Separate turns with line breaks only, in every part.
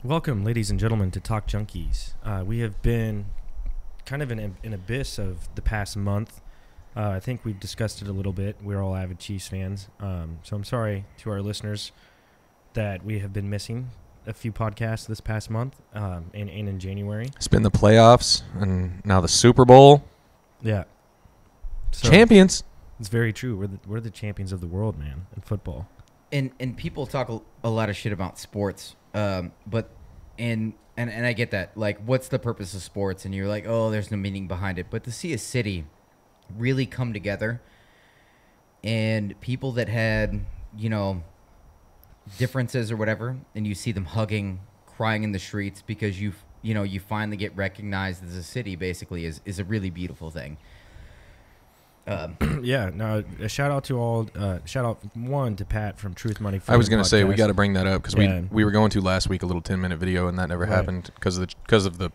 Welcome, ladies and gentlemen, to Talk Junkies. We have been kind of in an abyss of the past month. I think we've discussed it a little bit. We're all avid Chiefs fans. So I'm sorry to our listeners that we have been missing a few podcasts this past month and in January.
It's been the playoffs and now the Super Bowl.
Yeah. So
Champions.
It's very true. We're the champions of the world, man, in football.
And people talk a lot of shit about sports, but I get that. Like, what's the purpose of sports? And you're like, oh, there's no meaning behind it. But to see a city really come together, and people that had, differences or whatever, and you see them hugging, crying in the streets because you finally get recognized as a city, basically, is a really beautiful thing.
Yeah, no, a shout out to all, shout out one to Pat from Truth Money.
I was going to say, we got to bring that up because we were going to last week, a little 10-minute video, and that never happened because of the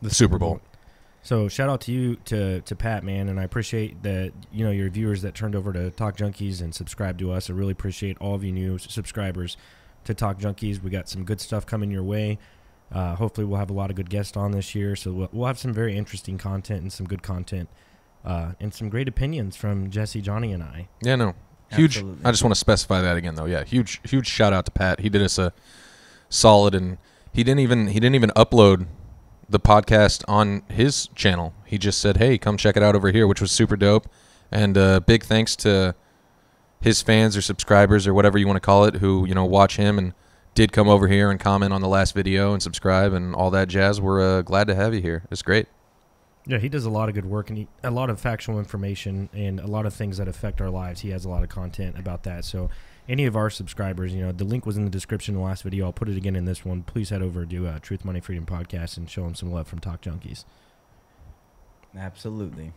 Super Bowl.
So shout out to you, to Pat, man, and I appreciate that, your viewers that turned over to Talk Junkies and subscribed to us. I really appreciate all of you new subscribers to Talk Junkies. We got some good stuff coming your way. Hopefully we'll have a lot of good guests on this year, so we'll have some very interesting content and some good content. And some great opinions from Jesse, Johnny, and I.
Yeah, no. Huge.
Absolutely.
I just want to specify that again, though. Yeah, huge shout out to Pat. He did us a solid, and he didn't even upload the podcast on his channel. He just said, "Hey, come check it out over here," which was super dope. And big thanks to his fans or subscribers or whatever you want to call it, who watch him and did come over here and comment on the last video and subscribe and all that jazz. We're glad to have you here. It's great.
Yeah, he does a lot of good work and a lot of factual information and a lot of things that affect our lives. He has a lot of content about that. So any of our subscribers, the link was in the description in the last video. I'll put it again in this one. Please head over to Truth, Money, Freedom podcast and show them some love from Talk Junkies.
Absolutely.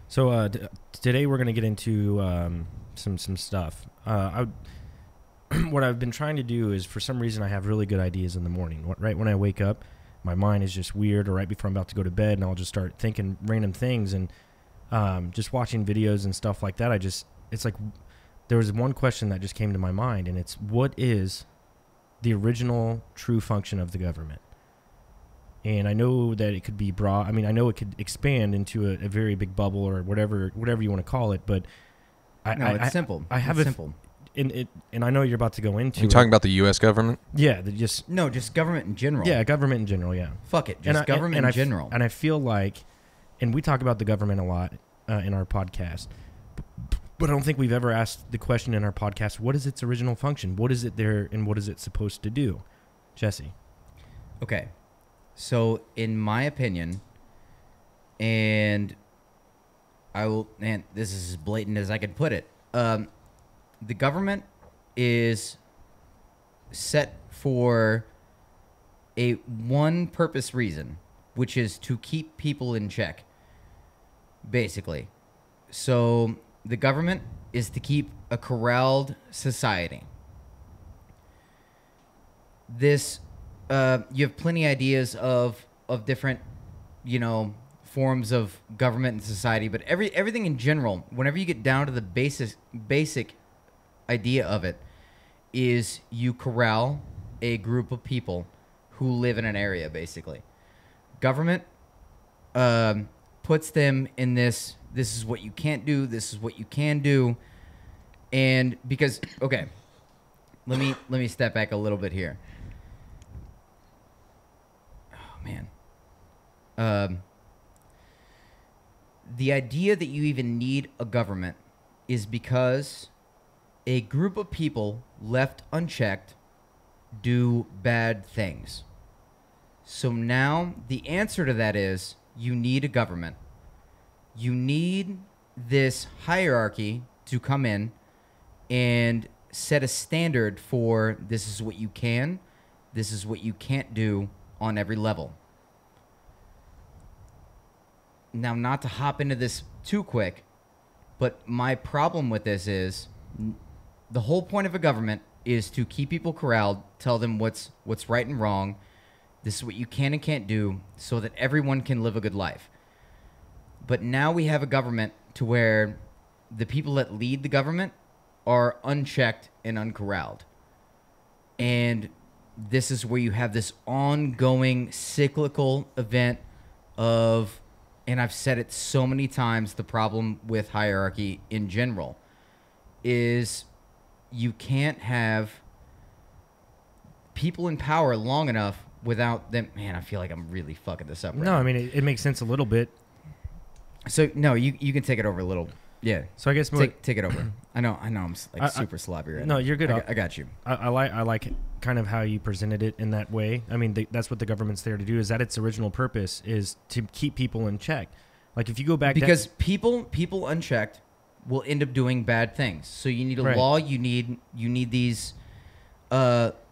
So today we're going to get into some stuff. What I've been trying to do is, for some reason, I have really good ideas in the morning. Right when I wake up, my mind is just weird, or right before I'm about to go to bed, and I'll just start thinking random things, and just watching videos and stuff like that. It's like there was one question that just came to my mind, and it's, what is the original true function of the government? And I know that it could be broad. I mean, I know it could expand into a very big bubble or whatever you want to call it, but
it's simple.
I have
it's simple.
And I know you're about to go into.
You talking about the U.S. government?
Yeah,
just government in general.
Yeah, government in general. Yeah,
fuck it, just government in general.
And I feel like, and we talk about the government a lot in our podcast, but I don't think we've ever asked the question in our podcast: what is its original function? What is it there, and what is it supposed to do? Jesse.
Okay, so in my opinion, and this is as blatant as I can put it. The government is set for a one-purpose reason, which is to keep people in check, basically. So the government is to keep a corralled society. This, you have plenty of ideas of different, forms of government and society, but everything in general, whenever you get down to the basic idea of it, is you corral a group of people who live in an area, basically. Government puts them in this is what you can't do, this is what you can do. And because, okay, let me step back a little bit here. Oh, man. The idea that you even need a government is because a group of people left unchecked do bad things. So now the answer to that is you need a government. You need this hierarchy to come in and set a standard for this is what you can, this is what you can't do on every level. Now, not to hop into this too quick, but my problem with this is the whole point of a government is to keep people corralled, tell them what's right and wrong. This is what you can and can't do so that everyone can live a good life. But now we have a government to where the people that lead the government are unchecked and uncorralled. And this is where you have this ongoing cyclical event of, and I've said it so many times, the problem with hierarchy in general is you can't have people in power long enough without them. Man, I feel like I'm really fucking this up right
No,
now.
I mean, it makes sense a little bit.
So, no, you can take it over a little. Yeah.
So I guess
Take it over. I know I'm like super sloppy right now.
No, you're good.
I got you.
I like kind of how you presented it in that way. I mean, that's what the government's there to do. Is that its original purpose is to keep people in check. Like if you go back,
because people unchecked will end up doing bad things. So you need a
Right.
law. You need these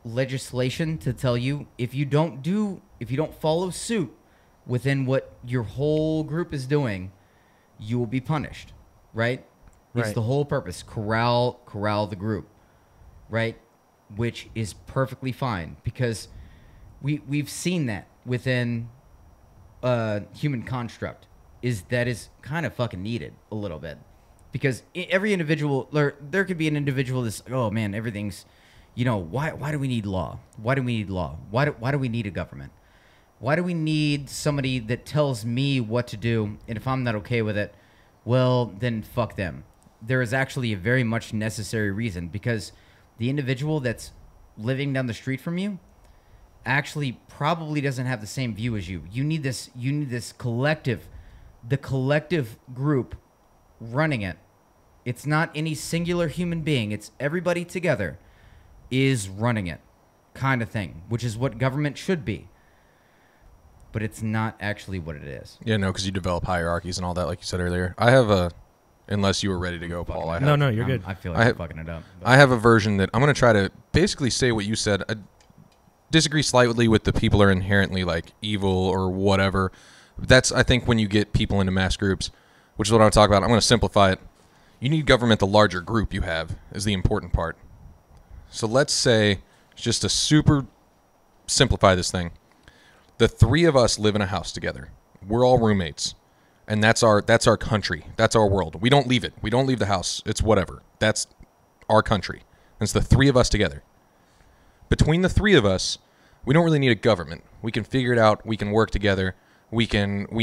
legislation to tell you if you don't follow suit within what your whole group is doing, you will be punished. Right? It's
Right.
the whole purpose. Corral the group. Right? Which is perfectly fine because we've seen that within human construct is kind of fucking needed a little bit because every individual there could be an individual that's like, oh man, everything's, why do we need law? Why do we need law? Why do we need a government? Why do we need somebody that tells me what to do? And if I'm not okay with it, well, then fuck them. There is actually a very much necessary reason because the individual that's living down the street from you actually probably doesn't have the same view as you. You need this collective, the collective group running it. It's not any singular human being. It's everybody together is running it kind of thing, which is what government should be. But it's not actually what it is.
Yeah, no, because you develop hierarchies and all that, like you said earlier. I have a, unless you were ready to go, Paul. I have,
No, you're good.
I feel like I'm fucking it up. But
I have a version that I'm going to try to basically say what you said. I disagree slightly with the people are inherently like evil or whatever. That's, I think, when you get people into mass groups, which is what I'm talking about. I'm going to simplify it. You need government, the larger group you have is the important part. So let's say, just to super simplify this thing, the three of us live in a house together. We're all roommates. And that's our country. That's our world. We don't leave it. We don't leave the house. It's whatever. That's our country. And it's the three of us together. Between the three of us, we don't really need a government. We can figure it out. We can work together. We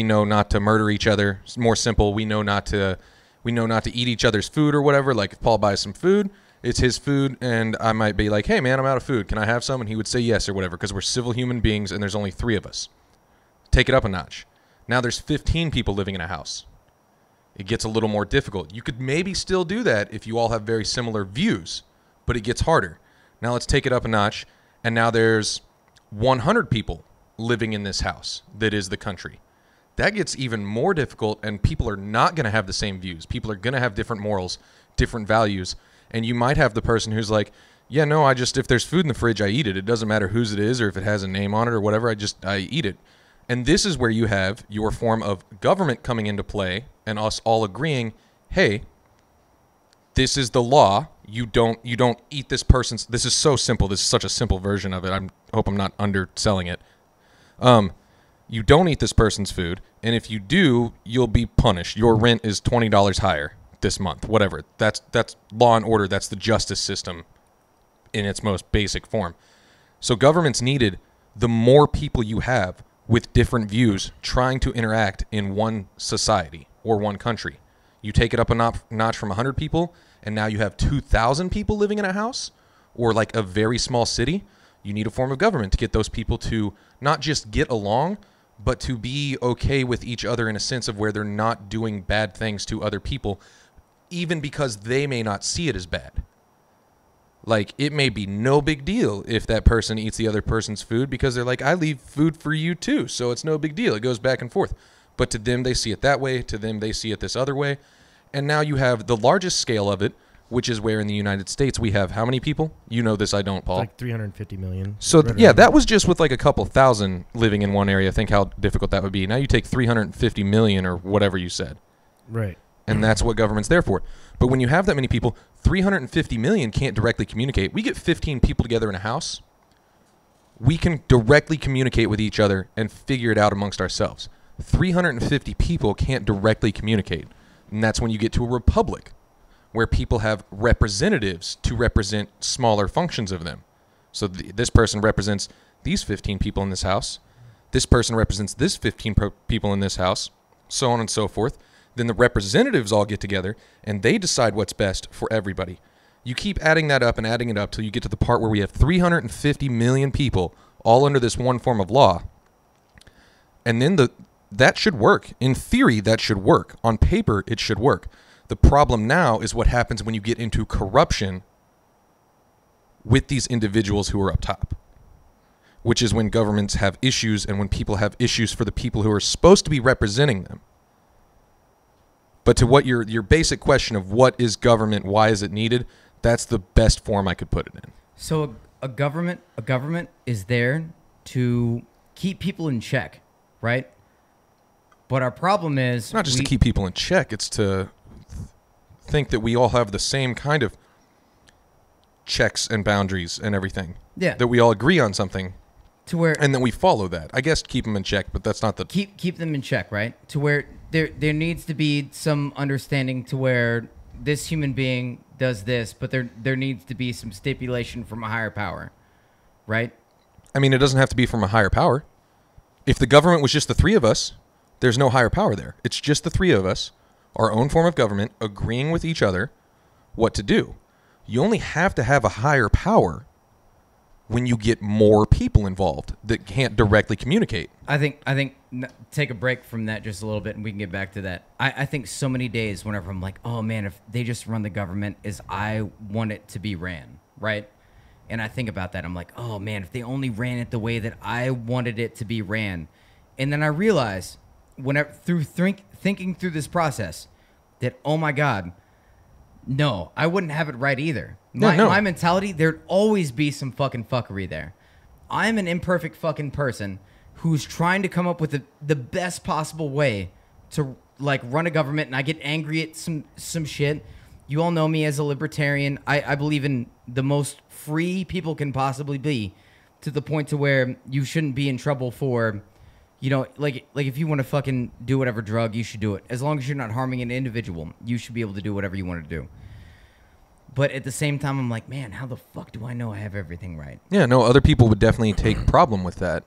know not to murder each other. It's more simple. We know not to eat each other's food or whatever. Like if Paul buys some food, it's his food, and I might be like, hey man, I'm out of food. Can I have some? And he would say yes or whatever, because we're civil human beings and there's only three of us. Take it up a notch. Now there's 15 people living in a house. It gets a little more difficult. You could maybe still do that if you all have very similar views, but it gets harder. Now let's take it up a notch, and now there's 100 people living in this house that is the country. That gets even more difficult, and people are not going to have the same views. People are going to have different morals, different values, and you might have the person who's like, yeah, no, if there's food in the fridge, I eat it. It doesn't matter whose it is or if it has a name on it or whatever, I eat it. And this is where you have your form of government coming into play and us all agreeing, hey, this is the law. You don't eat this person's. This is so simple. This is such a simple version of it. I hope I'm not underselling it. You don't eat this person's food, and if you do, you'll be punished. Your rent is $20 higher this month, whatever. That's law and order. That's the justice system in its most basic form. So government's needed the more people you have with different views trying to interact in one society or one country. You take it up a notch from 100 people, and now you have 2,000 people living in a house or like a very small city. You need a form of government to get those people to not just get along, but to be okay with each other in a sense of where they're not doing bad things to other people, even because they may not see it as bad. Like, it may be no big deal if that person eats the other person's food because they're like, I leave food for you too, so it's no big deal. It goes back and forth. But to them, they see it that way. To them, they see it this other way. And now you have the largest scale of it, which is where in the United States we have how many people? You know this, I don't, Paul.
Like 350 million.
So, yeah, that was just with like a couple thousand living in one area. Think how difficult that would be. Now you take 350 million or whatever you said.
Right.
And that's what government's there for. But when you have that many people, 350 million can't directly communicate. We get 15 people together in a house. We can directly communicate with each other and figure it out amongst ourselves. 350 people can't directly communicate. And that's when you get to a republic, where people have representatives to represent smaller functions of them. So this person represents these 15 people in this house. This person represents this 15 people in this house, so on and so forth. Then the representatives all get together, and they decide what's best for everybody. You keep adding that up and adding it up till you get to the part where we have 350 million people all under this one form of law. And then that should work. In theory, that should work. On paper, it should work. The problem now is what happens when you get into corruption with these individuals who are up top, which is when governments have issues and when people have issues for the people who are supposed to be representing them. But to what your basic question of what is government, why is it needed, that's the best form I could put it in.
So a government is there to keep people in check, right? But our problem is
It's not just to keep people in check, it's to think that we all have the same kind of checks and boundaries and everything.
Yeah.
That we all agree on something.
To where
And then we follow that. I guess keep them in check, but that's not the...
keep them in check, right? To where there needs to be some understanding to where this human being does this, but there needs to be some stipulation from a higher power, right?
I mean, it doesn't have to be from a higher power. If the government was just the three of us, there's no higher power there. It's just the three of us, our own form of government, agreeing with each other what to do. You only have to have a higher power when you get more people involved that can't directly communicate.
I think take a break from that just a little bit and we can get back to that. I think so many days whenever I'm like, oh man, if they just run the government as I want it to be ran, right? And I think about that. I'm like, oh man, if they only ran it the way that I wanted it to be ran. And then I realize whenever thinking through this process that, oh my God, no, I wouldn't have it right either. My mentality, there'd always be some fucking fuckery there. I'm an imperfect fucking person who's trying to come up with the best possible way to like run a government, and I get angry at some shit. You all know me as a libertarian. I believe in the most free people can possibly be, to the point to where you shouldn't be in trouble for, you know, like if you want to fucking do whatever drug, you should do it. As long as you're not harming an individual, you should be able to do whatever you want to do. But at the same time, I'm like, man, how the fuck do I know I have everything right?
Yeah, no, other people would definitely take problem with that.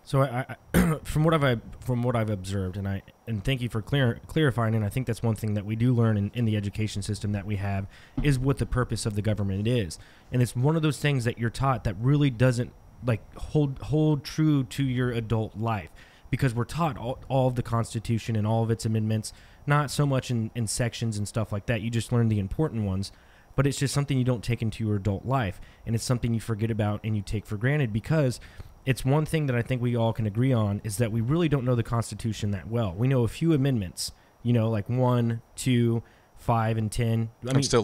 So I from what I've observed, and thank you for clarifying, and I think that's one thing that we do learn in the education system that we have is what the purpose of the government is, and it's one of those things that you're taught that really doesn't like hold true to your adult life, because we're taught all of the Constitution and all of its amendments, not so much in sections and stuff like that. You just learn the important ones, but it's just something you don't take into your adult life, and it's something you forget about and you take for granted, because it's one thing that I think we all can agree on is that we really don't know the Constitution that well. We know a few amendments, you know, like 1, 2, 5, and 10.
I'm still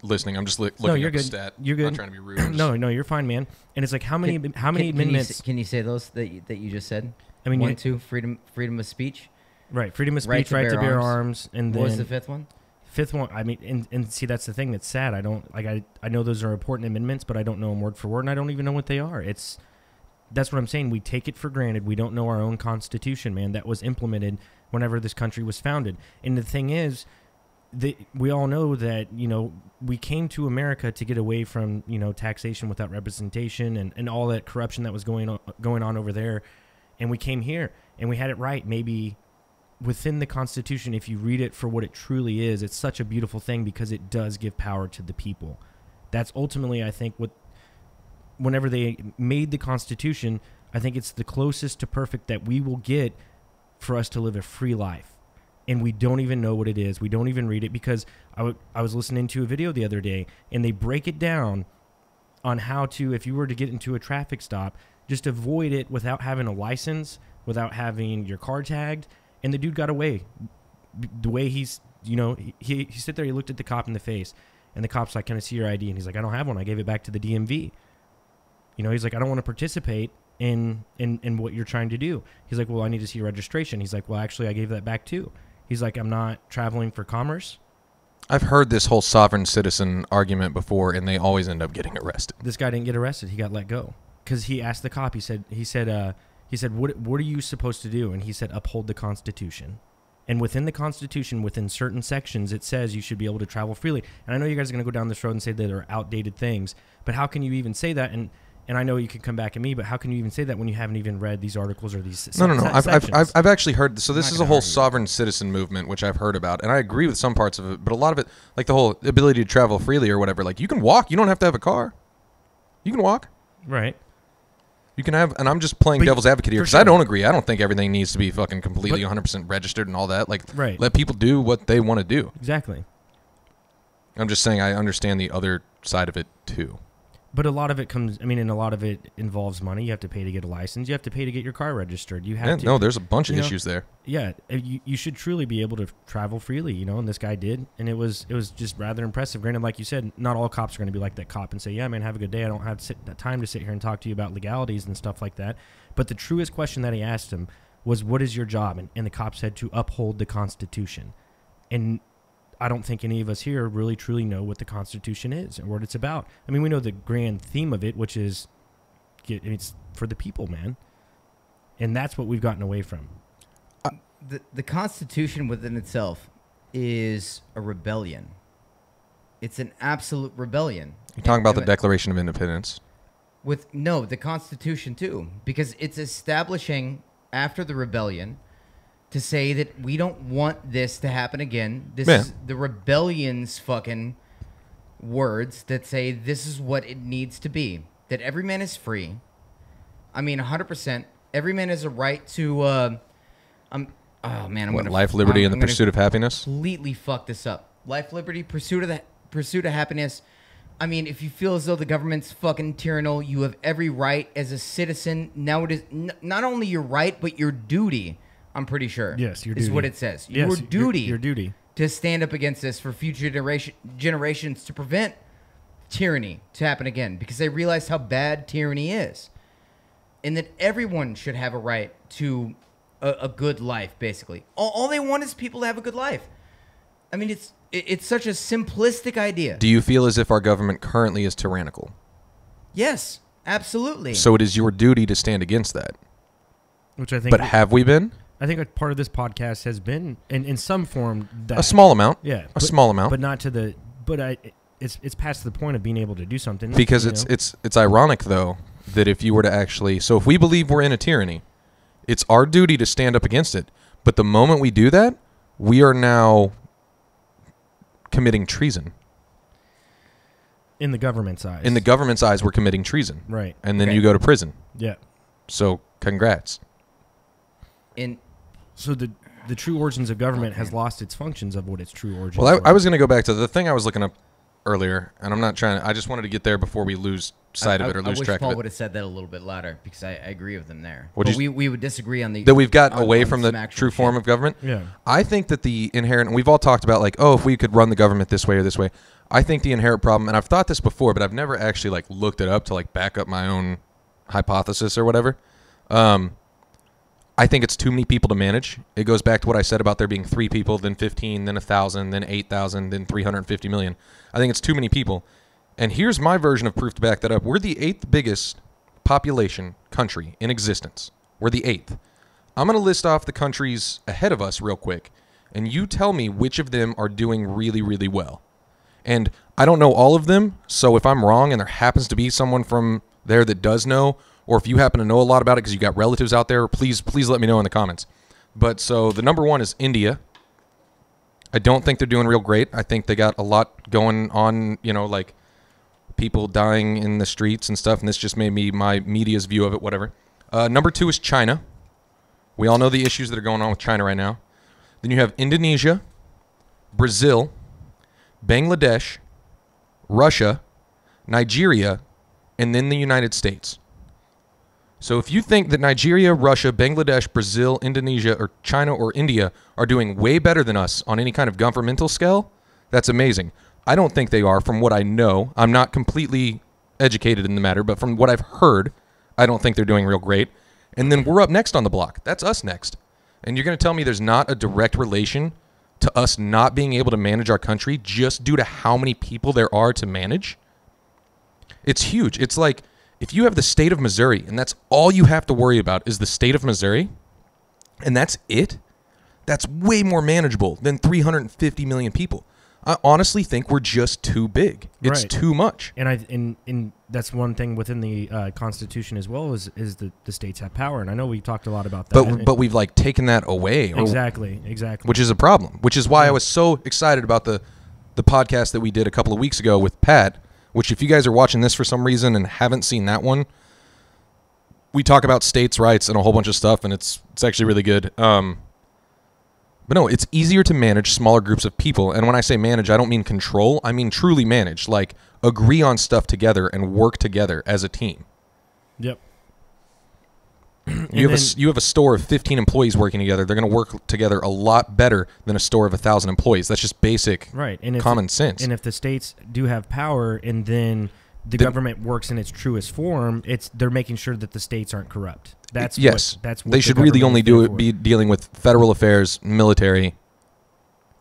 listening. I'm just looking at the stat.
You're good.
I'm not trying to be rude.
No, you're fine, man. And it's like how many amendments?
Can you say those that you just said?
I mean,
1, 2, freedom of speech.
Right, freedom of speech, right to bear arms, and then
what was the fifth one?
Fifth one, I mean, and see, that's the thing that's sad. I don't like. I know those are important amendments, but I don't know them word for word, and I don't even know what they are. That's what I'm saying. We take it for granted. We don't know our own Constitution, man, that was implemented whenever this country was founded. And the thing is, we all know that, you know, we came to America to get away from, you know, taxation without representation and all that corruption that was going on over there. And we came here and we had it right. Maybe within the Constitution, if you read it for what it truly is, it's such a beautiful thing because it does give power to the people. That's ultimately, I think, whenever they made the Constitution, I think it's the closest to perfect that we will get for us to live a free life. And we don't even know what it is. We don't even read it, because I was listening to a video the other day, and they break it down on how to, if you were to get into a traffic stop, just avoid it without having a license, without having your car tagged. And the dude got away. The way he's, you know, he sit there, he looked at the cop in the face, and the cop's like, "Can I see your ID?" And he's like, "I don't have one. I gave it back to the DMV." You know, he's like, "I don't want to participate in what you're trying to do." He's like, "Well, I need to see your registration." He's like, "Well, actually, I gave that back too." He's like, "I'm not traveling for commerce."
I've heard this whole sovereign citizen argument before, and they always end up getting arrested.
This guy didn't get arrested. He got let go because he asked the cop. He said, "What are you supposed to do?" And he said, "Uphold the Constitution." And within the Constitution, within certain sections, it says you should be able to travel freely. And I know you guys are going to go down this road and say that they're outdated things, but how can you even say that? And I know you can come back at me, but how can you even say that when you haven't even read these articles or these
No.
sections?
I've actually heard. So this
not
is a
gonna
whole
argue.
sovereign citizen movement, which I've heard about, and I agree with some parts of it. But a lot of it, like the whole ability to travel freely or whatever, like you can walk. You don't have to have a car. You can walk.
Right.
You can have, and I'm just playing
But
devil's advocate here
for
because I
sure.
don't agree. I don't think everything needs to be fucking completely
But-
100% registered and all that. Like,
Right.
let people do what they want to do.
Exactly.
I'm just saying I understand the other side of it too.
But a lot of it comes, I mean, and a lot of it involves money. You have to pay to get a license. You have to pay to get your car registered. You have
Yeah,
to.
no, there's a bunch of
you know,
issues there.
Yeah, you should truly be able to travel freely, you know, and this guy did, and it was just rather impressive. Granted, like you said, not all cops are going to be like that cop and say, yeah, man, have a good day. I don't have time to sit here and talk to you about legalities and stuff like that. But the truest question that he asked him was, what is your job? And the cop said to uphold the Constitution. And I don't think any of us here really truly know what the Constitution is and what it's about. I mean, we know the grand theme of it, which is it's for the people, man. And that's what we've gotten away from.
The Constitution within itself is a rebellion. It's an absolute rebellion.
You're talking about the
And-
Declaration of Independence.
the Constitution too, because it's establishing after the rebellion to say that we don't want this to happen again. This
Yeah.
is the rebellion's fucking words that say this is what it needs to be. That every man is free. I mean, 100%. Every man has a right to. I'm
What, life, liberty, and the pursuit of happiness?
completely fuck this up. Life, liberty, pursuit of happiness. I mean, if you feel as though the government's fucking tyrannical, you have every right as a citizen. Now it is not only your right, but your duty. I'm pretty sure.
Yes, your
is
duty.
what it says.
Yes,
your duty.
Your duty.
To stand up against this for future generations to prevent tyranny to happen again, because they realize how bad tyranny is, and that everyone should have a right to a good life. Basically, all they want is people to have a good life. I mean, it's such a simplistic idea.
Do you feel as if our government currently is tyrannical?
Yes, absolutely.
So it is your duty to stand against that.
Which I think.
But have we been?
I think a part of this podcast has been in some form that
A small amount.
yeah,
A small amount.
but not to the. But it's past the point of being able to do something
Because
you know?
it's ironic though that if you were to actually, so if we believe we're in a tyranny, it's our duty to stand up against it. But the moment we do that, we are now committing treason.
in the government's eyes.
In the government's eyes, we're committing treason.
right.
And then
Okay.
you go to prison.
Yeah.
So congrats.
in
So the true origins of government has lost its functions of what its true origins.
Well,
were.
I was going to go back to the thing I was looking up earlier, and I'm not trying to, I just wanted to get there before we lose sight of it or lose
I wish
track
Paul
of
would
it.
have said that a little bit louder, because I agree with him there.
What'd
But
you-
we would disagree on the
That we've got
on-
away
on
from
some
the
actual
true form
shit.
of government.
Yeah.
I think that the inherent, we've all talked about like, oh, if we could run the government this way or this way. I think the inherent problem, and I've thought this before, but I've never actually like looked it up to like back up my own hypothesis or whatever. I think it's too many people to manage. It goes back to what I said about there being 3 people, then 15, then 1,000, then 8,000, then 350 million. I think it's too many people. And here's my version of proof to back that up. We're the 8th biggest population country in existence. We're the 8th. I'm going to list off the countries ahead of us real quick, and you tell me which of them are doing really, really well. And I don't know all of them, so if I'm wrong and there happens to be someone from there that does know, or if you happen to know a lot about it because you got relatives out there, please let me know in the comments. But so the number 1 is India. I don't think they're doing real great. I think they got a lot going on, you know, like people dying in the streets and stuff, and this just made me my media's view of it, whatever. Number 2 is China. We all know the issues that are going on with China right now. Then you have Indonesia, Brazil, Bangladesh, Russia, Nigeria, and then the United States. So if you think that Nigeria, Russia, Bangladesh, Brazil, Indonesia, or China or India are doing way better than us on any kind of governmental scale, that's amazing. I don't think they are from what I know. I'm not completely educated in the matter, but from what I've heard, I don't think they're doing real great. And then we're up next on the block. That's us next. And you're going to tell me there's not a direct relation to us not being able to manage our country just due to how many people there are to manage? It's huge. It's like if you have the state of Missouri and that's all you have to worry about is the state of Missouri, and that's it, That's way more manageable than 350 million people. I honestly think we're just too big. It's too much.
And that's one thing within the Constitution as well is the states have power. And I know we talked a lot about that.
But we've like taken that away.
Exactly.
Which is a problem. Which is why I was so excited about the podcast that we did a couple of weeks ago with Pat. Which, if you guys are watching this for some reason and haven't seen that one, we talk about states' rights and a whole bunch of stuff, and it's actually really good. But no, it's easier to manage smaller groups of people. And when I say manage, I don't mean control. I mean truly manage. Like, agree on stuff together and work together as a team.
Yep.
You have a store of 15 employees working together. They're going to work together a lot better than a store of 1,000 employees. That's just basic common sense.
And if the states do have power and then the government works in its truest form, they're making sure that the states aren't corrupt. That's what
they should really only be dealing with federal affairs, military,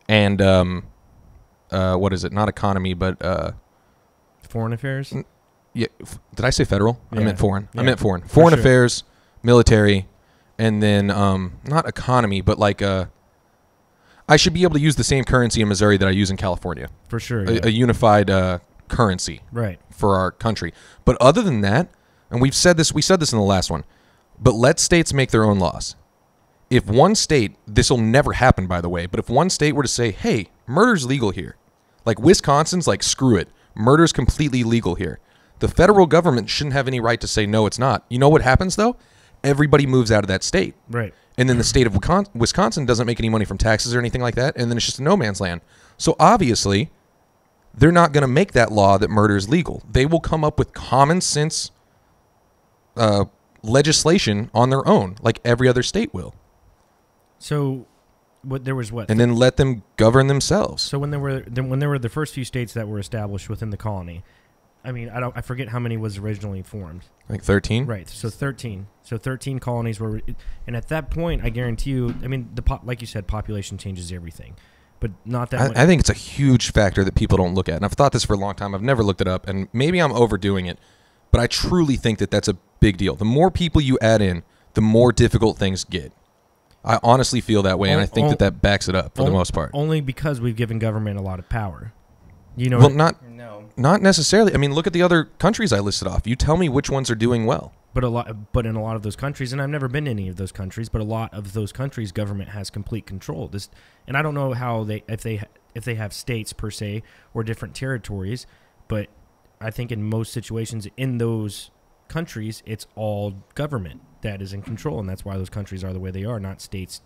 and what is it? Not economy, but
foreign affairs.
Yeah, did I say federal?
Yeah.
I meant foreign.
Yeah.
I meant foreign. Foreign affairs, military, and then not economy, but like I should be able to use the same currency in Missouri that I use in California.
For sure,
a unified currency, for our country. But other than that, and we said this in the last one. But let states make their own laws. If one state, this will never happen, by the way, but if one state were to say, hey, murder's legal here, like Wisconsin's like, screw it, murder's completely legal here. The federal government shouldn't have any right to say, no, it's not. You know what happens, though? Everybody moves out of that state.
Right.
And then the state of Wisconsin doesn't make any money from taxes or anything like that, and then it's just a no man's land. So obviously, they're not going to make that law that murder is legal. They will come up with common sense legislation on their own, like every other state will.
So, there was
and then let them govern themselves.
So when there were the first few states that were established within the colony, I mean, I forget how many was originally formed.
Like 13?
Right. So 13. So 13 colonies were, and at that point, I guarantee you, I mean, like you said, population changes everything, but not that.
I think it's a huge factor that people don't look at, and I've thought this for a long time. I've never looked it up, and maybe I'm overdoing it, but I truly think that that's a big deal. The more people you add in, the more difficult things get. I honestly feel that way, and I think that backs it up for the most part.
Only because we've given government a lot of power. You know,
well, not necessarily. I mean, look at the other countries I listed off. You tell me which ones are doing well.
But in a lot of those countries, and I've never been to any of those countries, but a lot of those countries, government has complete control. And I don't know how if they have states per se or different territories, but I think in most situations in those countries, it's all government that is in control, and that's why those countries are the way they are. Not states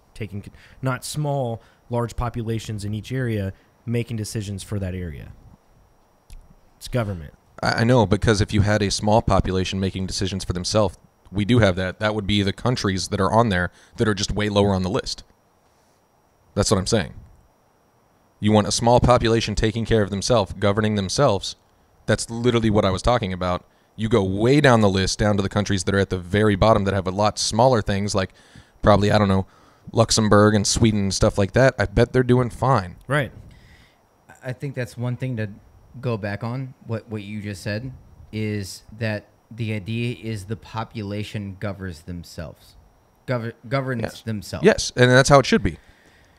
not small, large populations in each area making decisions for that area. It's government.
I know, because if you had a small population making decisions for themselves, we do have that. That would be the countries that are on there that are just way lower on the list. That's what I'm saying. You want a small population taking care of themselves, governing themselves. That's literally what I was talking about. You go way down the list, down to the countries that are at the very bottom that have a lot smaller things, like probably, I don't know, Luxembourg and Sweden and stuff like that. I bet they're doing fine.
Right.
I think that's one thing to go back on, what you just said, is that the idea is the population governs themselves. Governs themselves.
Yes, and that's how it should be.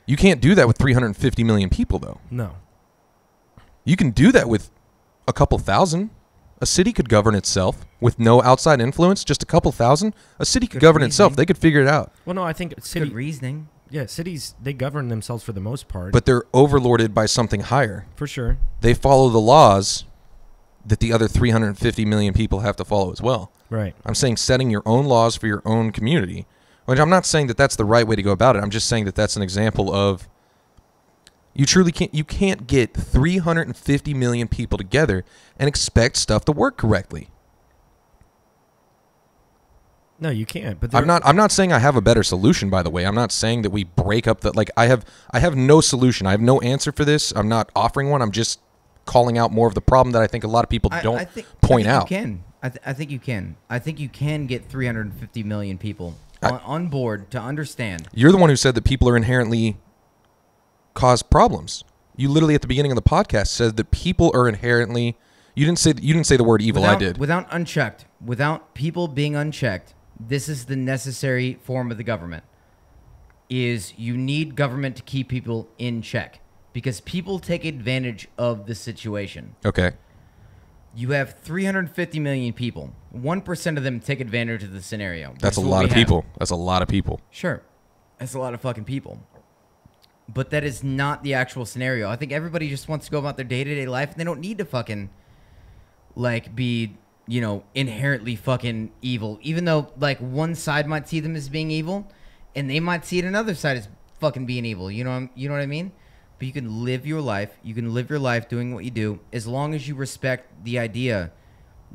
You can't do that with 350 million people, though.
No.
You can do that with a couple thousand. A city could govern itself with no outside influence, just a couple thousand. A city could govern itself. They could figure it out.
Well, no, I think
good reasoning.
Yeah, cities, they govern themselves for the most part.
But they're overlorded by something higher.
For sure.
They follow the laws that the other 350 million people have to follow as well.
Right.
I'm saying setting your own laws for your own community, which I'm not saying that that's the right way to go about it. I'm just saying that that's an example of you can't get 350 million people together and expect stuff to work correctly.
No, you can't. But
I'm not saying I have a better solution, by the way. I'm not saying that we break up I have no solution. I have no answer for this. I'm not offering one. I'm just calling out more of the problem that I think a lot of people don't point out.
I think you can. I think you can get 350 million people on board to understand.
You're the one who said that people are inherently cause problems. You literally at the beginning of the podcast said that people are inherently. You didn't say the word evil. I did.
Without people being unchecked, this is the necessary form of the government. is you need government to keep people in check because people take advantage of the situation.
Okay.
You have 350 million people. 1% of them take advantage of the scenario.
That's a lot of people. That's a lot of people.
Sure. That's a lot of fucking people. But that is not the actual scenario. I think everybody just wants to go about their day-to-day life, and they don't need to fucking, like, be, you know, inherently fucking evil. Even though, like, one side might see them as being evil, and they might see it another side as fucking being evil. You know what I mean? But you can live your life. You can live your life doing what you do as long as you respect the idea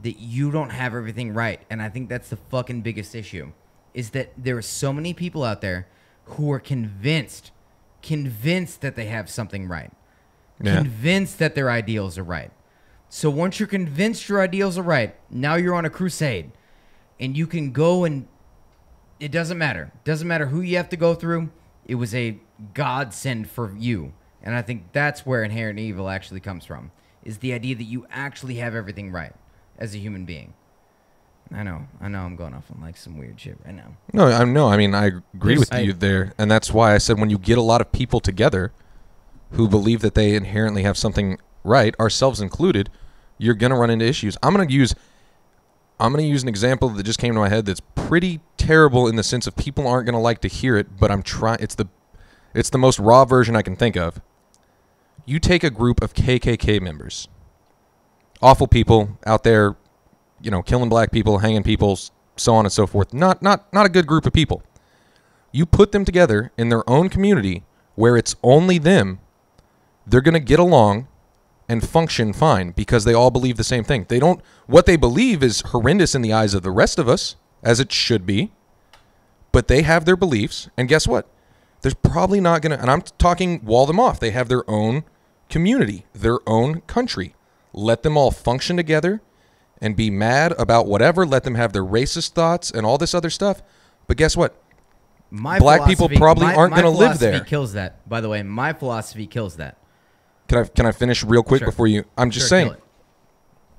that you don't have everything right. And I think that's the fucking biggest issue, is that there are so many people out there who are convinced that they have something right.
Yeah.
Convinced that their ideals are right. So once you're convinced your ideals are right, now you're on a crusade. And you can go and it doesn't matter. It doesn't matter who you have to go through. It was a godsend for you. And I think that's where inherent evil actually comes from, is the idea that you actually have everything right as a human being. I know I'm going off on like some weird shit right now.
No, I mean, I agree with you there. And that's why I said when you get a lot of people together who believe that they inherently have something right, ourselves included, you're going to run into issues. I'm going to use an example that just came to my head that's pretty terrible in the sense of people aren't going to like to hear it, but I'm trying. It's the most raw version I can think of. You take a group of KKK members, awful people out there, you know, killing black people, hanging people, so on and so forth. Not a good group of people. You put them together in their own community where it's only them. They're going to get along and function fine because they all believe the same thing. What they believe is horrendous in the eyes of the rest of us, as it should be, but they have their beliefs, and guess what? There's probably not going to, and I'm talking wall them off. They have their own community, their own country. Let them all function together and be mad about whatever. Let them have their racist thoughts and all this other stuff. But guess what? Black people probably aren't going to live there.
My philosophy kills that, by the way. My philosophy kills that.
Can I finish real quick before you? I'm just saying.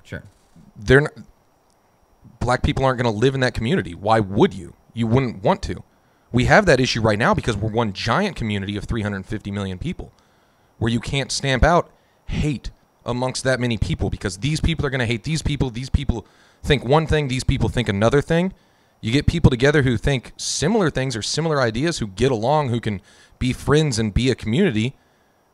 Sure.
Black people aren't going to live in that community. Why would you? You wouldn't want to. We have that issue right now because we're one giant community of 350 million people where you can't stamp out hate amongst that many people because these people are going to hate these people. These people think one thing. These people think another thing. You get people together who think similar things or similar ideas, who get along, who can be friends and be a community.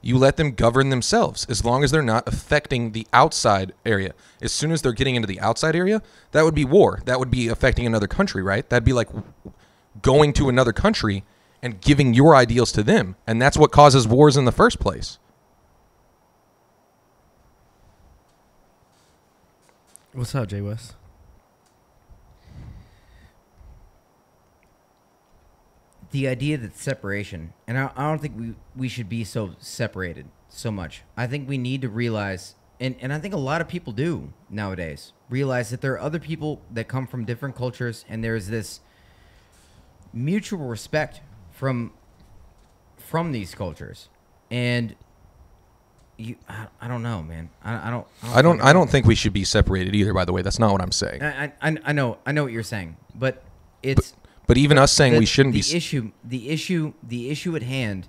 You let them govern themselves as long as they're not affecting the outside area. As soon as they're getting into the outside area, that would be war. That would be affecting another country, right? That'd be like going to another country and giving your ideals to them. And that's what causes wars in the first place.
What's up, Jay West?
The idea that separation, and I don't think we should be so separated so much. I think we need to realize, and I think a lot of people do nowadays, realize that there are other people that come from different cultures, and there's this mutual respect from these cultures. And I don't know, man. I
don't think we should be separated either, by the way. That's not what I'm saying.
I know what you're saying, but it's...
But even us saying we shouldn't be...
The issue at hand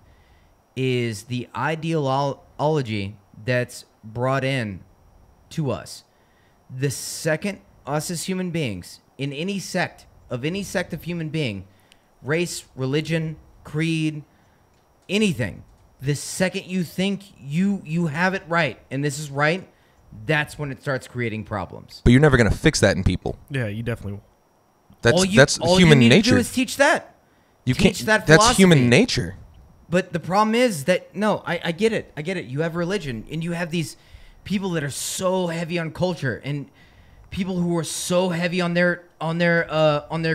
is the ideology that's brought in to us. The second us as human beings, in any sect of human being, race, religion, creed, anything, the second you think you have it right and this is right, that's when it starts creating problems.
But you're never going to fix that in people.
Yeah, you definitely will.
That's
all
human
you need
nature.
To do is teach that.
You
teach
can't.
That
that's
philosophy.
Human nature.
But the problem is that I get it. I get it. You have religion, and you have these people that are so heavy on culture, and people who are so heavy on their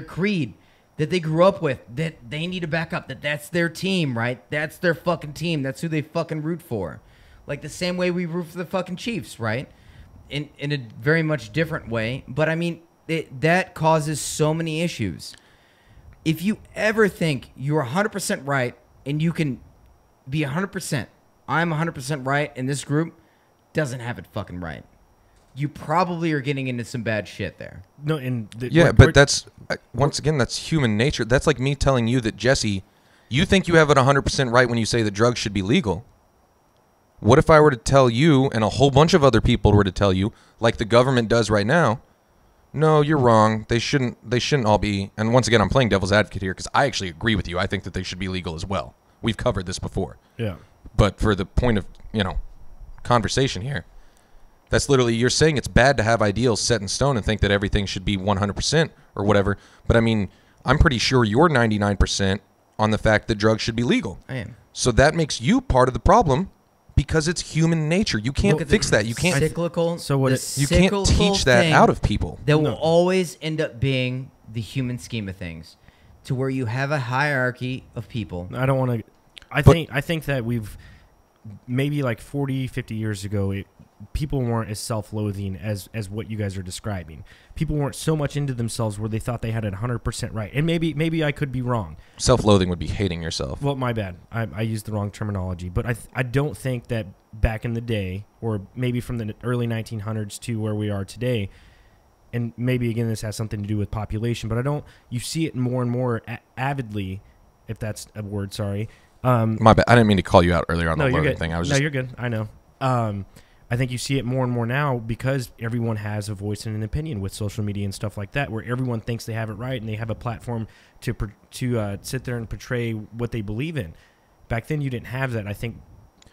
creed that they grew up with, that they need to back up. That's their team, right? That's their fucking team. That's who they fucking root for. Like the same way we root for the fucking Chiefs, right? In a very much different way. But I mean, that causes so many issues. If you ever think you're 100% right and you can be 100%, I'm 100% right, and this group doesn't have it fucking right, you probably are getting into some bad shit there.
No,
but that's once again, that's human nature. That's like me telling you that Jesse, You think you have it 100% right when you say that drugs should be legal. What if I were to tell you, and a whole bunch of other people were to tell you, like the government does right now, no, you're wrong. They shouldn't all be. And once again, I'm playing devil's advocate here because I actually agree with you. I think that they should be legal as well. We've covered this before.
Yeah.
But for the point of, conversation here, that's literally, you're saying it's bad to have ideals set in stone and think that everything should be 100% or whatever. But I mean, I'm pretty sure you're 99% on the fact that drugs should be legal.
I am.
So that makes you part of the problem because it's human nature. You can't fix that. You can't.
Cyclical.
So what
You can't teach that out of people.
That will always end up being the human scheme of things, to where you have a hierarchy of people.
I don't want to. I think that we've maybe like 40, 50 years ago, people weren't as self-loathing as what you guys are describing. People weren't so much into themselves where they thought they had it 100% right. And maybe I could be wrong.
Self-loathing would be hating yourself.
Well, my bad. I used the wrong terminology. But I don't think that back in the day, or maybe from the early 1900s to where we are today, and maybe, again, this has something to do with population, but you see it more and more avidly, if that's a word, sorry.
My bad. I didn't mean to call you out earlier on the loathing
good.
thing.
You're good. I know. I think you see it more and more now because everyone has a voice and an opinion with social media and stuff like that, where everyone thinks they have it right and they have a platform to sit there and portray what they believe in. Back then, you didn't have that. I think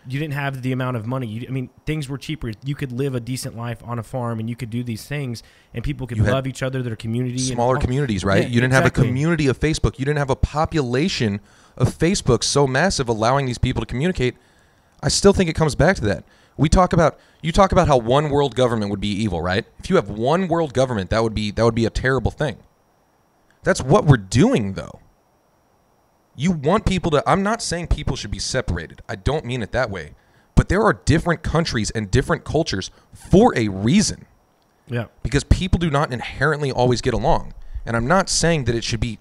you didn't have the amount of money. Things were cheaper. You could live a decent life on a farm, and you could do these things, and people could love each other, their community.
Smaller communities, right? Yeah, you didn't have a community of Facebook. You didn't have a population of Facebook so massive allowing these people to communicate. I still think it comes back to that. You talk about how one world government would be evil, right? If you have one world government, that would be a terrible thing. That's what we're doing, though. You want people to... I'm not saying people should be separated. I don't mean it that way. But there are different countries and different cultures for a reason.
Yeah.
Because people do not inherently always get along. And I'm not saying that it should be...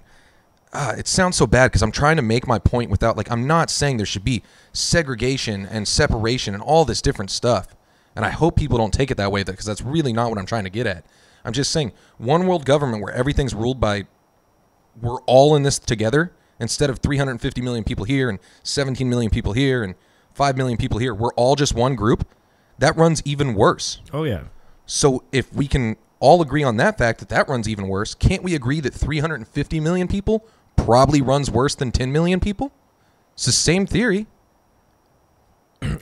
it sounds so bad because I'm trying to make my point without... I'm not saying there should be segregation and separation and all this different stuff. And I hope people don't take it that way, because that's really not what I'm trying to get at. I'm just saying one world government where everything's ruled by... We're all in this together... Instead of 350 million people here and 17 million people here and 5 million people here, we're all just one group. That runs even worse.
Oh, yeah.
So if we can all agree on that fact that runs even worse, can't we agree that 350 million people probably runs worse than 10 million people? It's the same theory.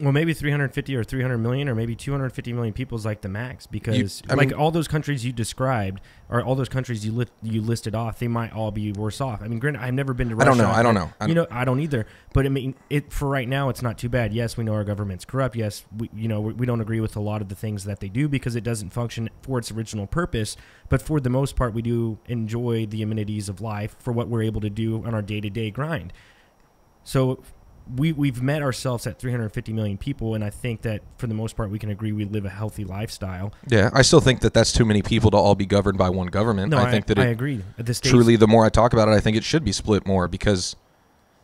Well, maybe 350 or 300 million or maybe 250 million people is like the max, because all those countries you described, or all those countries you listed off, they might all be worse off. Granted, I've never been to Russia.
I don't know.
I don't either. But for right now, it's not too bad. Yes, we know our government's corrupt. Yes, we don't agree with a lot of the things that they do because it doesn't function for its original purpose. But for the most part, we do enjoy the amenities of life for what we're able to do on our day-to-day grind. So we've met ourselves at 350 million people, and I think that for the most part we can agree we live a healthy lifestyle. Yeah,
I still think that that's too many people to all be governed by one government.
No,
I think that
I agree. At this stage,
truly, the more I talk about it, I think it should be split more, because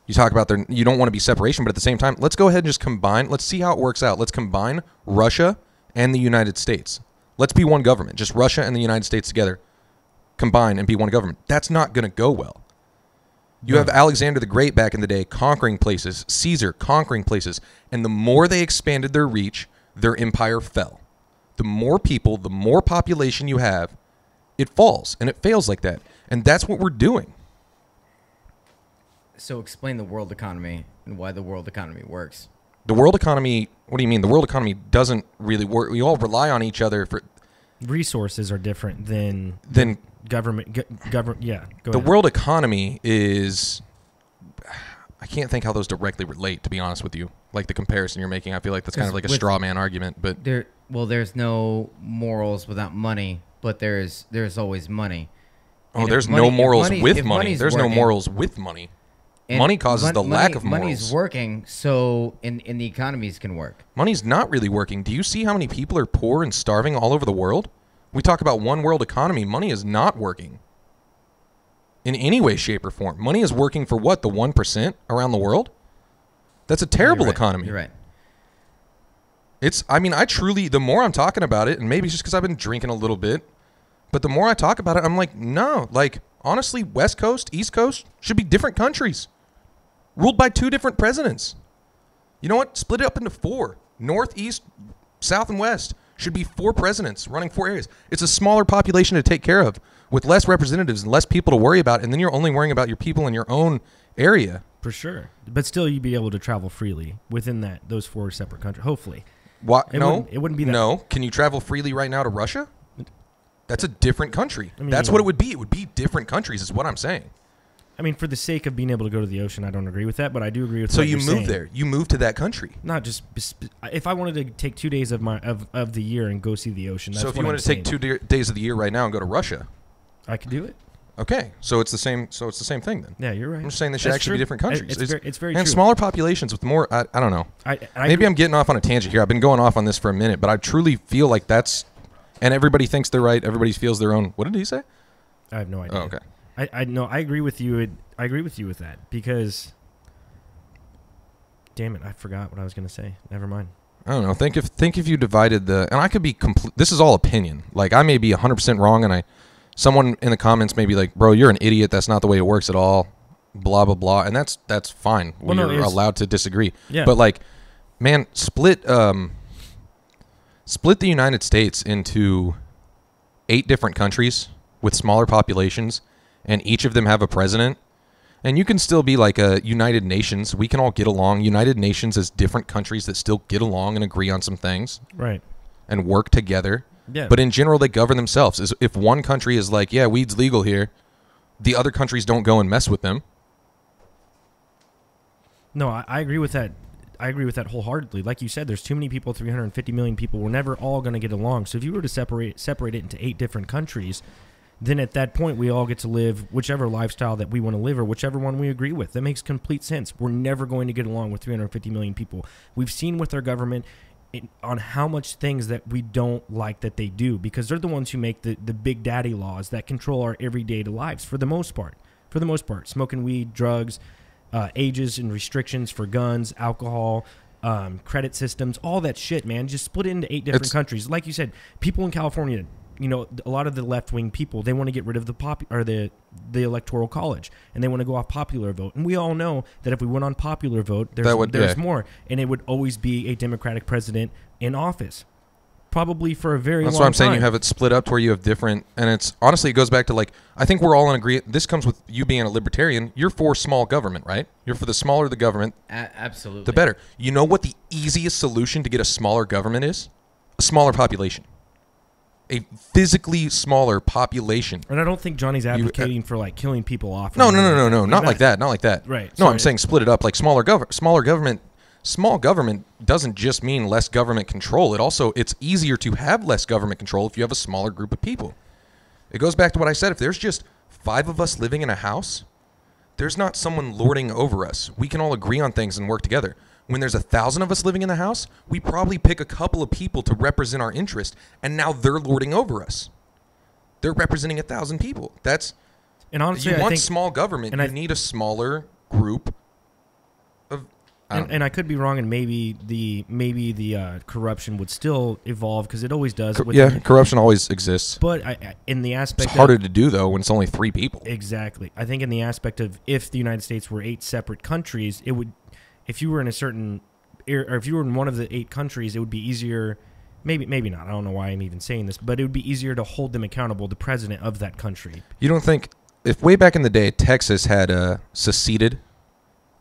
you talk about you don't want to be separation, but at the same time, let's go ahead and just combine. Let's see how it works out. Let's combine Russia and the United States. Let's be one government, just Russia and the United States together, combine and be one government. That's not going to go well. You have Alexander the Great back in the day conquering places, Caesar conquering places, and the more they expanded their reach, their empire fell. The more people, the more population you have, it falls, and it fails like that. And that's what we're doing.
So explain the world economy and why the world economy works.
The world economy, what do you mean? The world economy doesn't really work. We all rely on each other for...
Resources are different than government. Yeah.
The world economy is... I can't think how those directly relate, to be honest with you. Like the comparison you're making, I feel like that's kind of like a straw man argument. But
there's no morals without money, but there's always money.
And there's no morals with money. There's no morals with money. Money causes the lack of morals.
Money's working, so in the economies can work.
Money's not really working. Do you see how many people are poor and starving all over the world? We talk about one world economy. Money is not working in any way, shape, or form. Money is working for what? The 1% around the world? That's a terrible economy.
You're right.
I truly, the more I'm talking about it, and maybe it's just because I've been drinking a little bit, but the more I talk about it, I'm like, no, honestly, West Coast, East Coast should be different countries. ruled by 2 different presidents. You know what? Split it up into 4. North, east, south, and west. Should be 4 presidents running 4 areas. It's a smaller population to take care of with less representatives and less people to worry about, and then you're only worrying about your people in your own area.
For sure. But still, you'd be able to travel freely within those 4 separate countries, hopefully.
What?
It wouldn't be that.
No. Can you travel freely right now to Russia? That's a different country.
I mean,
that's what it would be. It would be different countries is what I'm saying.
I mean, for the sake of being able to go to the ocean, I don't agree with that, but I do agree with
so
what
you
you're
move
saying.
there. You move to that country.
Not just if I wanted to take 2 days of the year and go see the ocean. That's
so if
what
you
I'm
wanted to take
saying.
2 days of the year right now and go to Russia,
I could do it.
okay. So it's the same. So it's the same thing then.
Yeah, you're right.
I'm just saying they should
That's
actually
true.
be different countries.
It's very
and
true.
smaller populations with more. I don't know.
I
Maybe
agree.
I'm getting off on a tangent here. I've been going off on this for a minute, but I truly feel like that's. And everybody thinks they're right. Everybody feels their own. What did he say?
I have no idea.
Oh, okay.
I know. I agree with you. I agree with you with that because. Damn it! I forgot what I was going to say. Never mind.
I don't know. Think if you divided the, and I could be complete. This is all opinion. Like I may be 100% wrong, and someone in the comments may be like, "Bro, you're an idiot. That's not the way it works at all." Blah blah blah, and that's fine.
Well, no,
We're allowed to disagree.
Yeah.
But like, man, split the United States into 8 different countries with smaller populations, and each of them have a president. And you can still be like a United Nations. We can all get along. United Nations is different countries that still get along and agree on some things
Right.
and work together.
Yeah.
But in general, they govern themselves. If one country is like, yeah, weed's legal here, the other countries don't go and mess with them.
No, I agree with that. I agree with that wholeheartedly. Like you said, there's too many people, 350 million people. We're never all going to get along. So if you were to separate it into 8 different countries, then at that point we all get to live whichever lifestyle that we want to live or whichever one we agree with. That makes complete sense. We're never going to get along with 350 million people. We've seen with our government on how much things that we don't like that they do because they're the ones who make the big daddy laws that control our everyday lives for the most part. For the most part, smoking weed, drugs, ages and restrictions for guns, alcohol, credit systems, all that shit, man. Just split it into 8 different countries. Like you said, people in California, you know, a lot of the left-wing people, they want to get rid of the electoral college, and they want to go off popular vote. And we all know that if we went on popular vote, there's more, and it would always be a Democratic president in office, probably for a very long time.
That's what I'm saying. You have it split up to where you have different, and it's honestly, it goes back to like, I think we're all in agreement. This comes with you being a libertarian. You're for small government, right? You're for the smaller the government,
Absolutely.
the better. You know what the easiest solution to get a smaller government is? A smaller population. A physically smaller population.
And I don't think Johnny's advocating for like killing people off.
No. Not like that. Not like that.
Right.
No,
Sorry.
I'm saying split it up like smaller government. Small government doesn't just mean less government control. It's easier to have less government control if you have a smaller group of people. It goes back to what I said. If there's just 5 of us living in a house, there's not someone lording over us. We can all agree on things and work together. When there's 1,000 of us living in the house, we probably pick a couple of people to represent our interest, and now they're lording over us. They're representing 1,000 people.
And honestly,
you
I
want
think
small government.
and
You
I-
need a smaller group of.
And I could be wrong, and maybe the corruption would still evolve because it always does.
Corruption always exists.
But in the aspect
It's harder to do though when it's only 3 people.
Exactly. I think in the aspect of if the United States were 8 separate countries, it would. If you were in if you were in one of the 8 countries, it would be easier. Maybe not. I don't know why I'm even saying this, but it would be easier to hold them accountable, the president of that country.
You don't think if way back in the day Texas had seceded,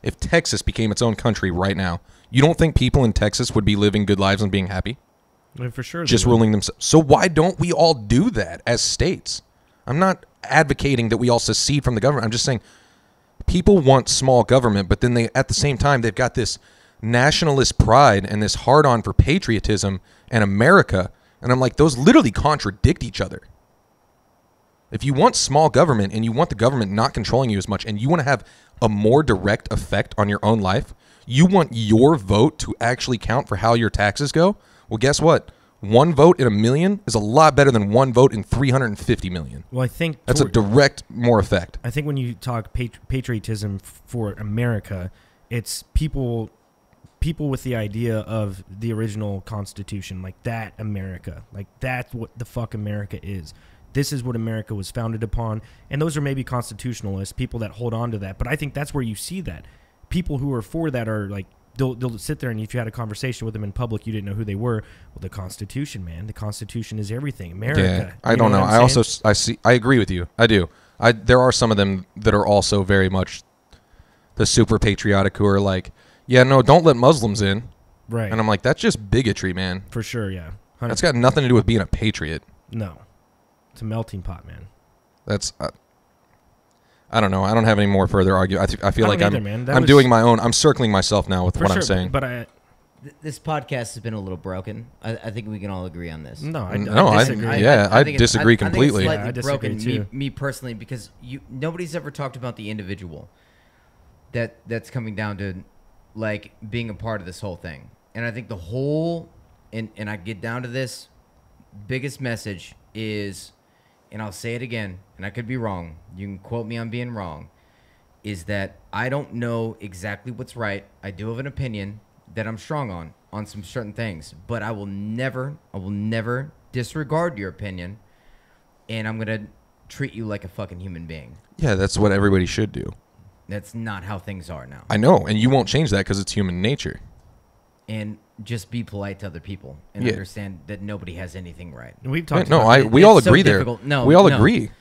if Texas became its own country right now, you don't think people in Texas would be living good lives and being happy?
I mean, for sure.
Just
they would.
ruling themselves. So why don't we all do that as states? I'm not advocating that we all secede from the government. I'm just saying people want small government, but then at the same time, they've got this nationalist pride and this hard-on for patriotism and America. And I'm like, those literally contradict each other. If you want small government and you want the government not controlling you as much and you want to have a more direct effect on your own life, you want your vote to actually count for how your taxes go, well, guess what? 1 vote in 1,000,000 is a lot better than 1 vote in 350 million.
Well, I think
That's a direct more effect.
I think when you talk patriotism for America, it's people with the idea of the original Constitution, like that America, like that's what the fuck America is. This is what America was founded upon, and those are maybe constitutionalists, people that hold on to that. But I think that's where you see that people who are for that are like, they'll sit there, and if you had a conversation with them in public, you didn't know who they were. Well, the Constitution, man, the Constitution is everything. America.
Yeah, I don't know. I agree with you. I do. There are some of them that are also very much the super patriotic who are like, yeah, no, don't let Muslims in.
Right.
And I'm like, that's just bigotry, man.
For sure, yeah. 100%.
That's got nothing to do with being a patriot.
No. It's a melting pot, man.
That's I don't know. I don't have any more further argument. I feel like I'm doing my own. I'm circling myself now with what I'm saying.
But this podcast has been a little broken. I think we can all agree on this.
No, I
disagree. I disagree completely.
I think it's slightly
I disagree
broken.
too.
Me personally, because nobody's ever talked about the individual that's coming down to like being a part of this whole thing. And I think the whole and I get down to this biggest message is, and I'll say it again, and I could be wrong. You can quote me on being wrong, is that I don't know exactly what's right. I do have an opinion that I'm strong on some certain things, but I will never disregard your opinion, and I'm going to treat you like a fucking human being.
Yeah, that's what everybody should do.
That's not how things are now.
I know, and you won't change that because it's human nature.
And just be polite to other people and understand that nobody has anything right.
And we've talked about it.
We all agree
so
there.
Difficult. No,
we all agree.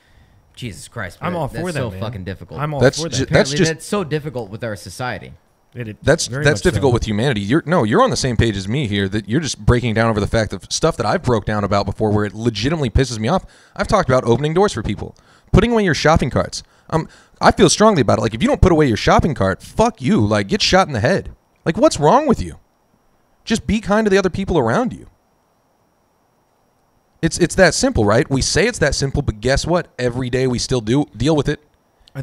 Jesus Christ.
I'm all for that,
so
man.
fucking difficult.
I'm all
That's
for
ju-
that.
That's so difficult with our society.
That's difficult with humanity. You're on the same page as me here. That you're just breaking down over the fact of stuff that I've broke down about before, where it legitimately pisses me off. I've talked about opening doors for people, putting away your shopping carts. I feel strongly about it. Like, if you don't put away your shopping cart, fuck you. Like, get shot in the head. Like, what's wrong with you? Just be kind to the other people around you. It's that simple, right? We say it's that simple, but guess what? Every day we still deal with it.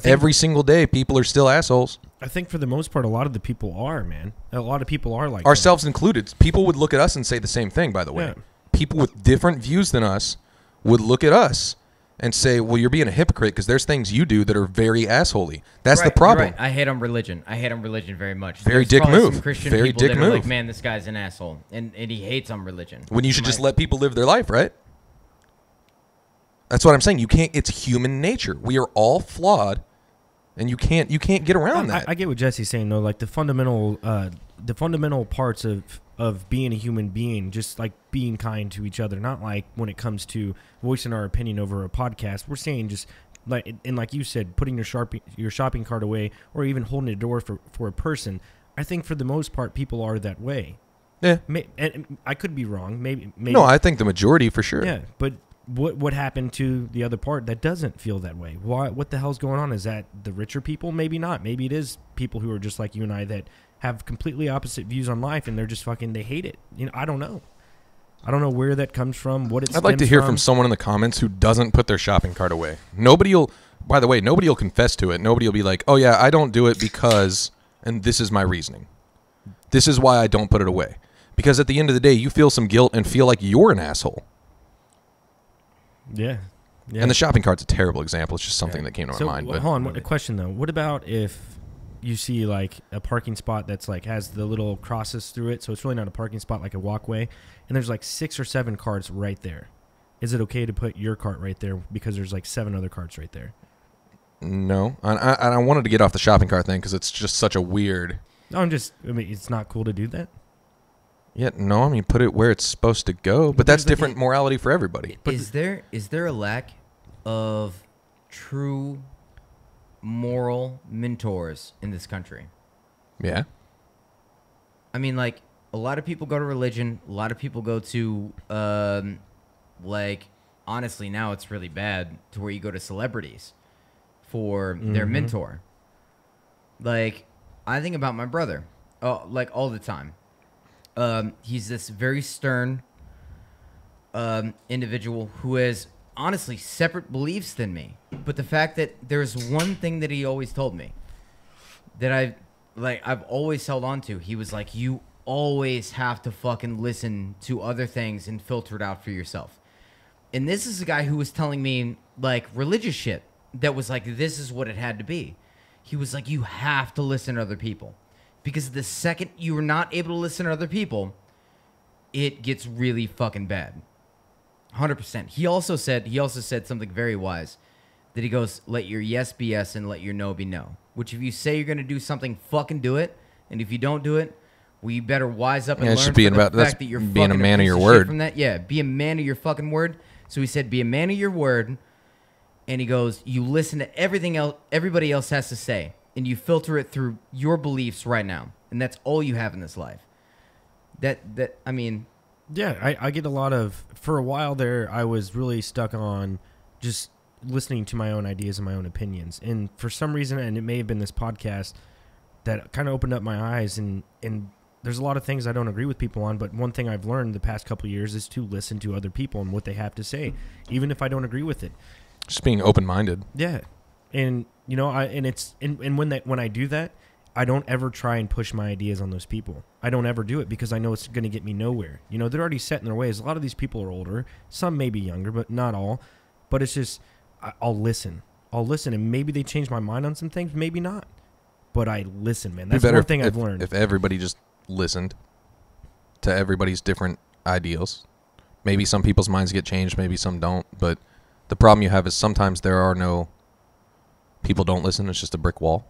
Every single day, people are still assholes.
I think for the most part, a lot of the people are, man. A lot of people are like
ourselves included. People would look at us and say the same thing, by the way.
Yeah.
People with different views than us would look at us and say, well, you're being a hypocrite because there's things you do that are very assholey. That's the problem.
Right. I hate on religion. I hate on religion very much.
Very
There's
dick
probably
move.
Some Christian
Very
people
dick
that are
move.
like, man, this guy's an asshole. And he hates on religion.
When you should just let people live their life, right? That's what I'm saying. You can't. It's human nature. We are all flawed, and you can't get around that.
I get what Jesse's saying though. Like the fundamental parts of being a human being, just like being kind to each other. Not like when it comes to voicing our opinion over a podcast. We're saying just like, and like you said, putting your shopping cart away, or even holding a door for a person. I think for the most part, people are that way.
Yeah.
And I could be wrong. Maybe.
No, I think the majority for sure.
Yeah, but what happened to the other part that doesn't feel that way? Why? What the hell's going on? Is that the richer people? Maybe not. Maybe it is people who are just like you and I that have completely opposite views on life, and they're just fucking, they hate it. You know, I don't know. I don't know where that comes from. What it's.
I'd like to hear from someone in the comments who doesn't put their shopping cart away. Nobody will. By the way, nobody will confess to it. Nobody will be like, "Oh yeah, I don't do it because," and this is my reasoning. This is why I don't put it away. Because at the end of the day, you feel some guilt and feel like you're an asshole.
Yeah.
And the shopping cart's a terrible example. It's just something that came to my mind. But
hold on, a question though. What about if you see like a parking spot that's like has the little crosses through it, so it's really not a parking spot, like a walkway, and there's like 6 or 7 carts right there? Is it okay to put your cart right there because there's like 7 other carts right there?
No. I wanted to get off the shopping cart thing because it's just such a weird...
No, I mean, it's not cool to do that.
Yeah, no, I mean, put it where it's supposed to go. But that's different morality for everybody.
But is there a lack of true moral mentors in this country?
Yeah.
I mean, like, a lot of people go to religion. A lot of people go to, like, honestly, now it's really bad to where you go to celebrities for their mentor. Like, I think about my brother, like, all the time. He's this very stern individual who has honestly separate beliefs than me. But the fact that there's one thing that he always told me that I've always held on to. He was like, you always have to fucking listen to other things and filter it out for yourself. And this is a guy who was telling me like religious shit that was like, this is what it had to be. He was like, you have to listen to other people. Because the second you are not able to listen to other people, it gets really fucking bad. 100%. He also said something very wise, that he goes, let your yes be yes and let your no be no. Which if you say you're going to do something, fucking do it. And if you don't do it, well, you better wise up and learn
it should be
from
about
the fact that you're
being a
fucking
man of
piece
your
shit
word.
From that. Yeah, be a man of your fucking word. So he said, be a man of your word. And he goes, you listen to everything else everybody else has to say, and you filter it through your beliefs right now. And that's all you have in this life. I mean...
Yeah, I get a lot of... For a while there, I was really stuck on just listening to my own ideas and my own opinions. And for some reason, and it may have been this podcast, that kind of opened up my eyes. And there's a lot of things I don't agree with people on, but one thing I've learned the past couple of years is to listen to other people and what they have to say, even if I don't agree with it.
Just being open-minded.
Yeah. And, you know, when I do that, I don't ever try and push my ideas on those people. I don't ever do it because I know it's going to get me nowhere. You know, they're already set in their ways. A lot of these people are older. Some may be younger, but not all. But it's just, I'll listen. And maybe they change my mind on some things. Maybe not. But I listen, man. That's one thing I've learned.
If everybody just listened to everybody's different ideals, maybe some people's minds get changed, maybe some don't. But the problem you have is sometimes there are no... People don't listen. It's just a brick wall.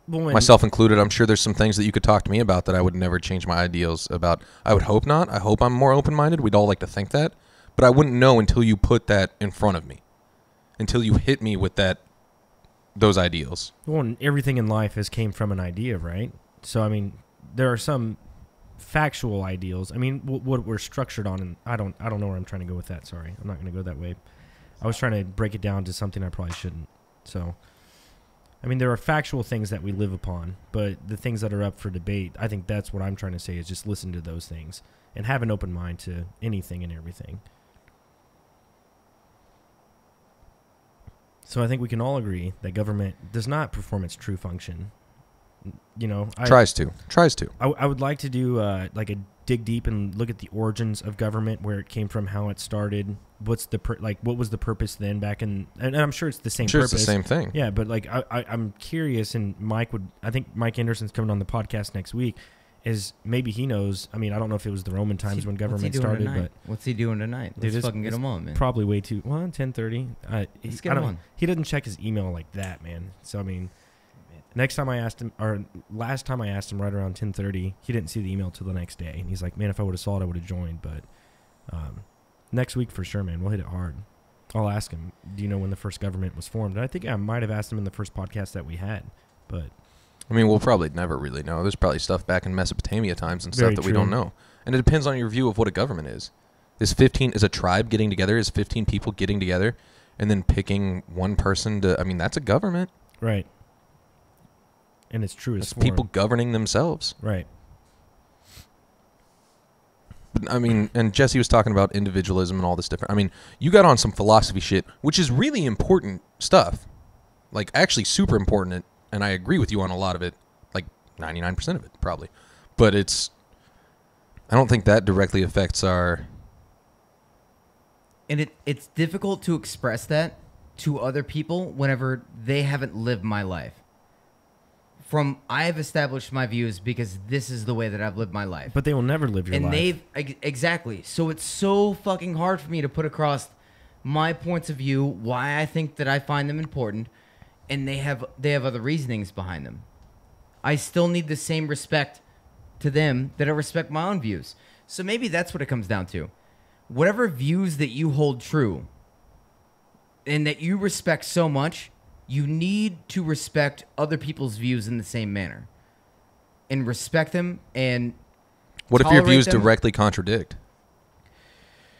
Well,
myself included, I'm sure there's some things that you could talk to me about that I would never change my ideals about. I would hope not. I hope I'm more open-minded. We'd all like to think that. But I wouldn't know until you put that in front of me. Until you hit me with those ideals.
Well, and everything in life came from an idea, right? So, I mean, there are some factual ideals. I mean, what we're structured on, and I don't know where I'm trying to go with that. Sorry. I'm not going to go that way. I was trying to break it down to something I probably shouldn't. So... I mean, there are factual things that we live upon, but the things that are up for debate, I think that's what I'm trying to say is just listen to those things and have an open mind to anything and everything. So I think we can all agree that government does not perform its true function. You know,
tries to.
I would like to do like a dig deep and look at the origins of government, where it came from, how it started, what's the what was the purpose then back in, and I'm sure it's the same purpose.
It's the same thing.
Yeah, but like I'm curious, and I think Mike Anderson's coming on the podcast next week, is maybe he knows. I mean, I don't know if it was the Roman times when government started, but
what's he doing tonight? Let's fucking get him on, man.
Probably way too 10:30.
Let's get him on.
He doesn't check his email like that, man. So I mean, next time I asked him, or last time I asked him right around 10:30, he didn't see the email till the next day, and he's like, "Man, if I would have saw it, I would have joined." But next week for sure, man, we'll hit it hard. I'll ask him, "Do you know when the first government was formed?" And I think I might have asked him in the first podcast that we had, but
I mean, we'll probably never really know. There's probably stuff back in Mesopotamia times and stuff that we don't know, and it depends on your view of what a government is. Is a tribe getting together? Is 15 people getting together and then picking one person to? I mean, that's a government,
right? And it's true.
It's people governing themselves.
Right.
But, I mean, and Jesse was talking about individualism and all this different. I mean, you got on some philosophy shit, which is really important stuff. Like, actually super important. And I agree with you on a lot of it. Like, 99% of it, probably. But I don't think that directly affects our...
And it's difficult to express that to other people whenever they haven't lived my life. I have established my views because this is the way that I've lived my life.
But they will never live your life.
And exactly. So it's so fucking hard for me to put across my points of view, why I think that I find them important, and they have other reasonings behind them. I still need the same respect to them that I respect my own views. So maybe that's what it comes down to. Whatever views that you hold true and that you respect so much, you need to respect other people's views in the same manner, and respect them. And
what if your views directly contradict?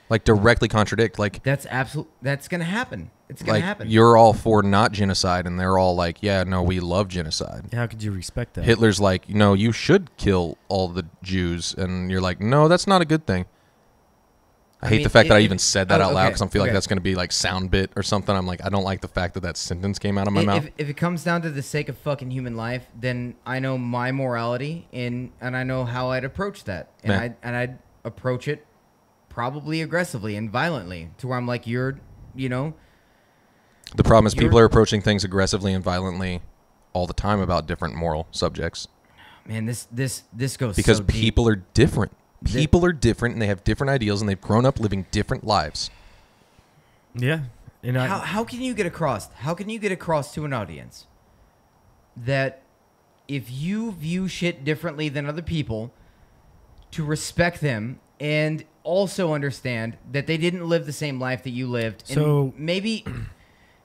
Like directly contradict? Like
that's gonna happen. It's gonna happen.
You're all for not genocide, and they're all like, "Yeah, no, we love genocide."
How could you respect that?
Hitler's like, "No, you should kill all the Jews," and you're like, "No, that's not a good thing." I hate the fact that I even said that out loud because I feel like that's going to be like sound bit or something. I'm like, I don't like the fact that sentence came out of my mouth.
If it comes down to the sake of fucking human life, then I know my morality and I know how I'd approach that. And I'd approach it probably aggressively and violently to where I'm like, you know.
The problem is people are approaching things aggressively and violently all the time about different moral subjects.
Man, this goes
because
so deep.
People are different. People are different, and they have different ideals, and they've grown up living different lives.
Yeah, And
how can you get across? How can you get across to an audience that if you view shit differently than other people, to respect them and also understand that they didn't live the same life that you lived? And
So
maybe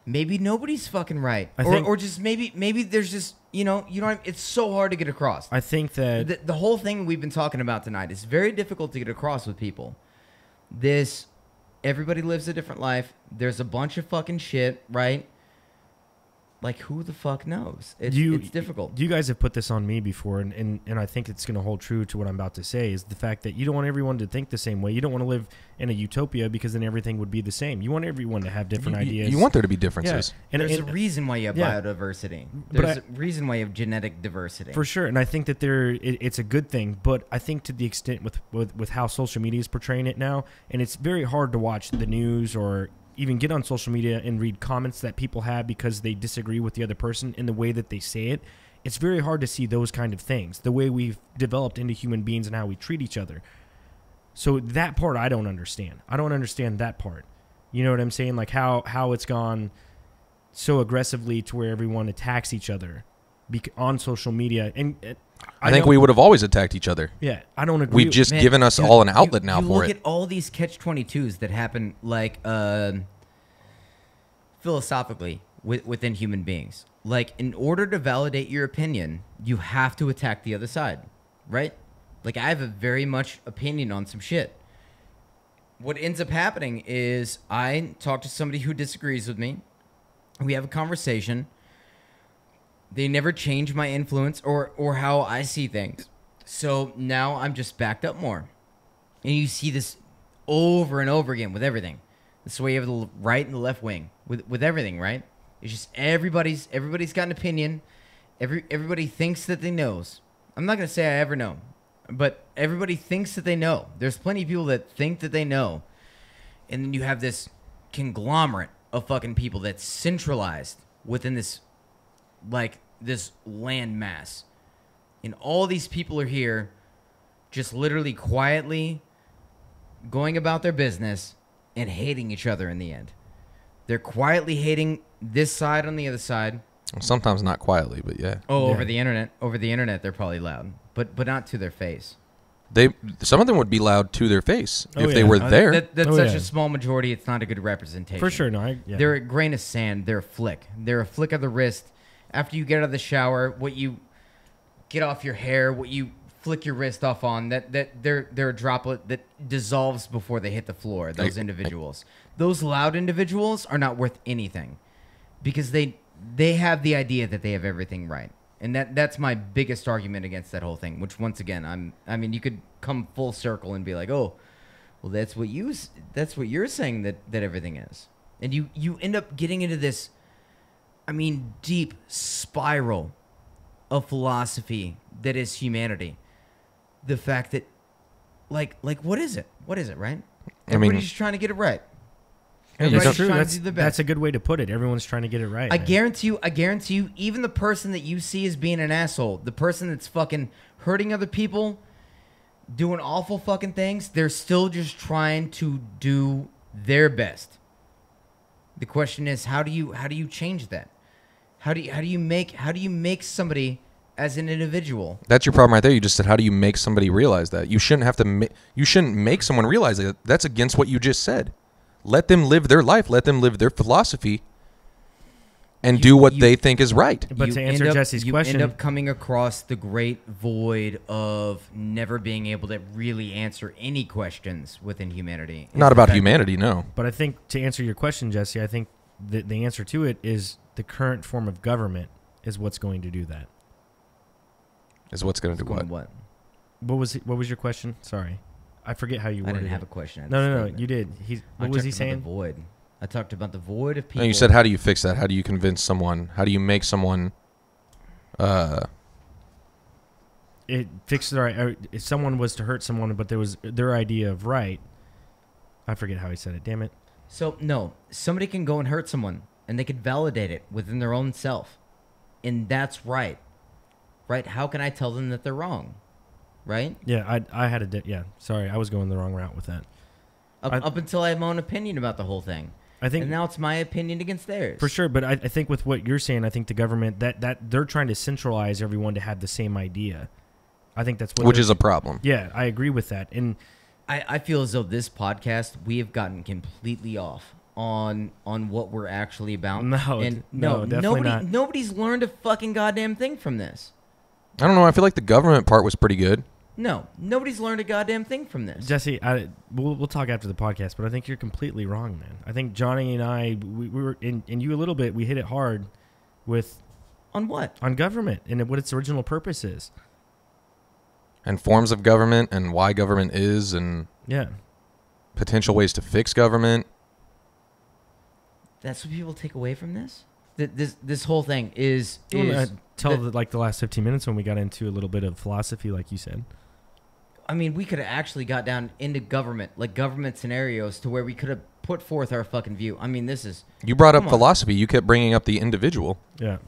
nobody's fucking right, or just maybe there's just it's so hard to get across.
I think that
The whole thing we've been talking about tonight is very difficult to get across with people. Everybody lives a different life. There's a bunch of fucking shit, right? Like, who the fuck knows? It's difficult.
You guys have put this on me before, and I think it's going to hold true to what I'm about to say, is the fact that you don't want everyone to think the same way. You don't want to live in a utopia because then everything would be the same. You want everyone to have different ideas.
You want there to be differences.
Yeah.
There's a reason why you have biodiversity. There's a reason why you have genetic diversity.
For sure, and I think that it's a good thing, but I think to the extent with how social media is portraying it now, and it's very hard to watch the news or even get on social media and read comments that people have because they disagree with the other person in the way that they say it. It's very hard to see those kind of things, the way we've developed into human beings and how we treat each other. So that part I don't understand. I don't understand that part. You know what I'm saying? Like how it's gone so aggressively to where everyone attacks each other on social media. And
I think we would have always attacked each other.
Yeah, I don't agree.
We've just given us all an outlet now for it.
Look at all these catch-22s that happen, like, philosophically within human beings. Like, in order to validate your opinion, you have to attack the other side, right? Like, I have a very much opinion on some shit. What ends up happening is I talk to somebody who disagrees with me. We have a conversation. They never change my influence or how I see things. So now I'm just backed up more. And you see this over and over again with everything. That's the way you have the right and the left wing with everything, right? It's just everybody's got an opinion. Everybody thinks that they knows. I'm not going to say I ever know, but everybody thinks that they know. There's plenty of people that think that they know. And then you have this conglomerate of fucking people that's centralized within this land mass. And all these people are here just literally quietly going about their business and hating each other in the end. They're quietly hating this side on the other side.
Sometimes not quietly, but yeah.
Oh, yeah. Over the internet, they're probably loud, but not to their face.
Some of them would be loud to their face if they were there.
That's such a small majority. It's not a good representation.
For sure, no.
They're a grain of sand. They're a flick. They're a flick of the wrist. After you get out of the shower, what you get off your hair, what you flick your wrist off on, they're a droplet that dissolves before they hit the floor. Those individuals, those loud individuals, are not worth anything because they have the idea that they have everything right, and that's my biggest argument against that whole thing. Which, once again, I mean, you could come full circle and be like, oh, well, that's what you're saying that everything is, and you end up getting into this, I mean, deep spiral of philosophy that is humanity. The fact that, like, what is it? What is it, right? Everybody's just trying to get it right.
That's true. That's a good way to put it. Everyone's trying to get it right.
I guarantee you, even the person that you see as being an asshole, the person that's fucking hurting other people, doing awful fucking things, they're still just trying to do their best. The question is, how do you change that? How do you make somebody as an individual?
That's your problem right there. You just said, how do you make somebody realize that? You shouldn't have to. You shouldn't make someone realize that. That's against what you just said. Let them live their life. Let them live their philosophy, and do what they think is right.
But to answer Jesse's question,
you end up coming across the great void of never being able to really answer any questions within humanity.
Not about humanity, no.
But I think to answer your question, Jesse, I think the answer to it is the current form of government is what's going to do that.
Is what's going to do what?
What was your question? Sorry. I forget how you worded it.
I didn't have a question.
No, you did. What was he saying?
The void. I talked about the void of people.
No, you said, how do you fix that? How do you convince someone? How do you make someone...
It fixes if someone was to hurt someone, but there was their idea of right. I forget how he said it. Damn it.
So, no. Somebody can go and hurt someone, and they could validate it within their own self. And that's right. Right? How can I tell them that they're wrong? Right?
Yeah, I had sorry, I was going the wrong route with that.
Up until I have my own opinion about the whole thing.
I think,
and now it's my opinion against theirs.
for sure, but I think with what you're saying, I think the government that they're trying to centralize everyone to have the same idea. I think that's what
which is a problem.
Yeah, I agree with that. And
I feel as though this podcast, we have gotten completely off on what we're actually about.
No,
and
no, definitely not.
Nobody's learned a fucking goddamn thing from this.
I don't know. I feel like the government part was pretty good.
No, nobody's learned a goddamn thing from this.
Jesse, we'll talk after the podcast, but I think you're completely wrong, man. I think Johnny and I, we were, and you a little bit, we hit it hard with...
On what?
On government and what its original purpose is.
And forms of government and why government is and
yeah,
potential ways to fix government.
That's what people take away from this? This whole thing is...
like the last 15 minutes when we got into a little bit of philosophy, like you said.
I mean, we could have actually got down into government, like government scenarios, to where we could have put forth our fucking view. I mean, this is...
You brought up philosophy. You kept bringing up the individual.
Yeah.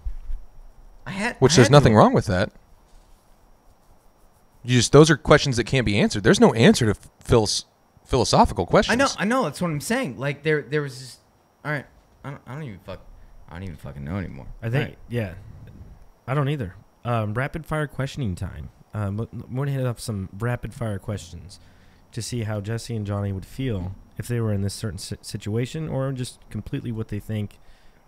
There's nothing wrong with that. Those are questions that can't be answered. There's no answer to philosophical questions.
I know. That's what I'm saying. Like, there was this... All right. I don't even fucking know anymore.
I think, yeah. I don't either. Rapid fire questioning time. We're going to hit up some rapid fire questions to see how Jesse and Johnny would feel if they were in this certain situation, or just completely what they think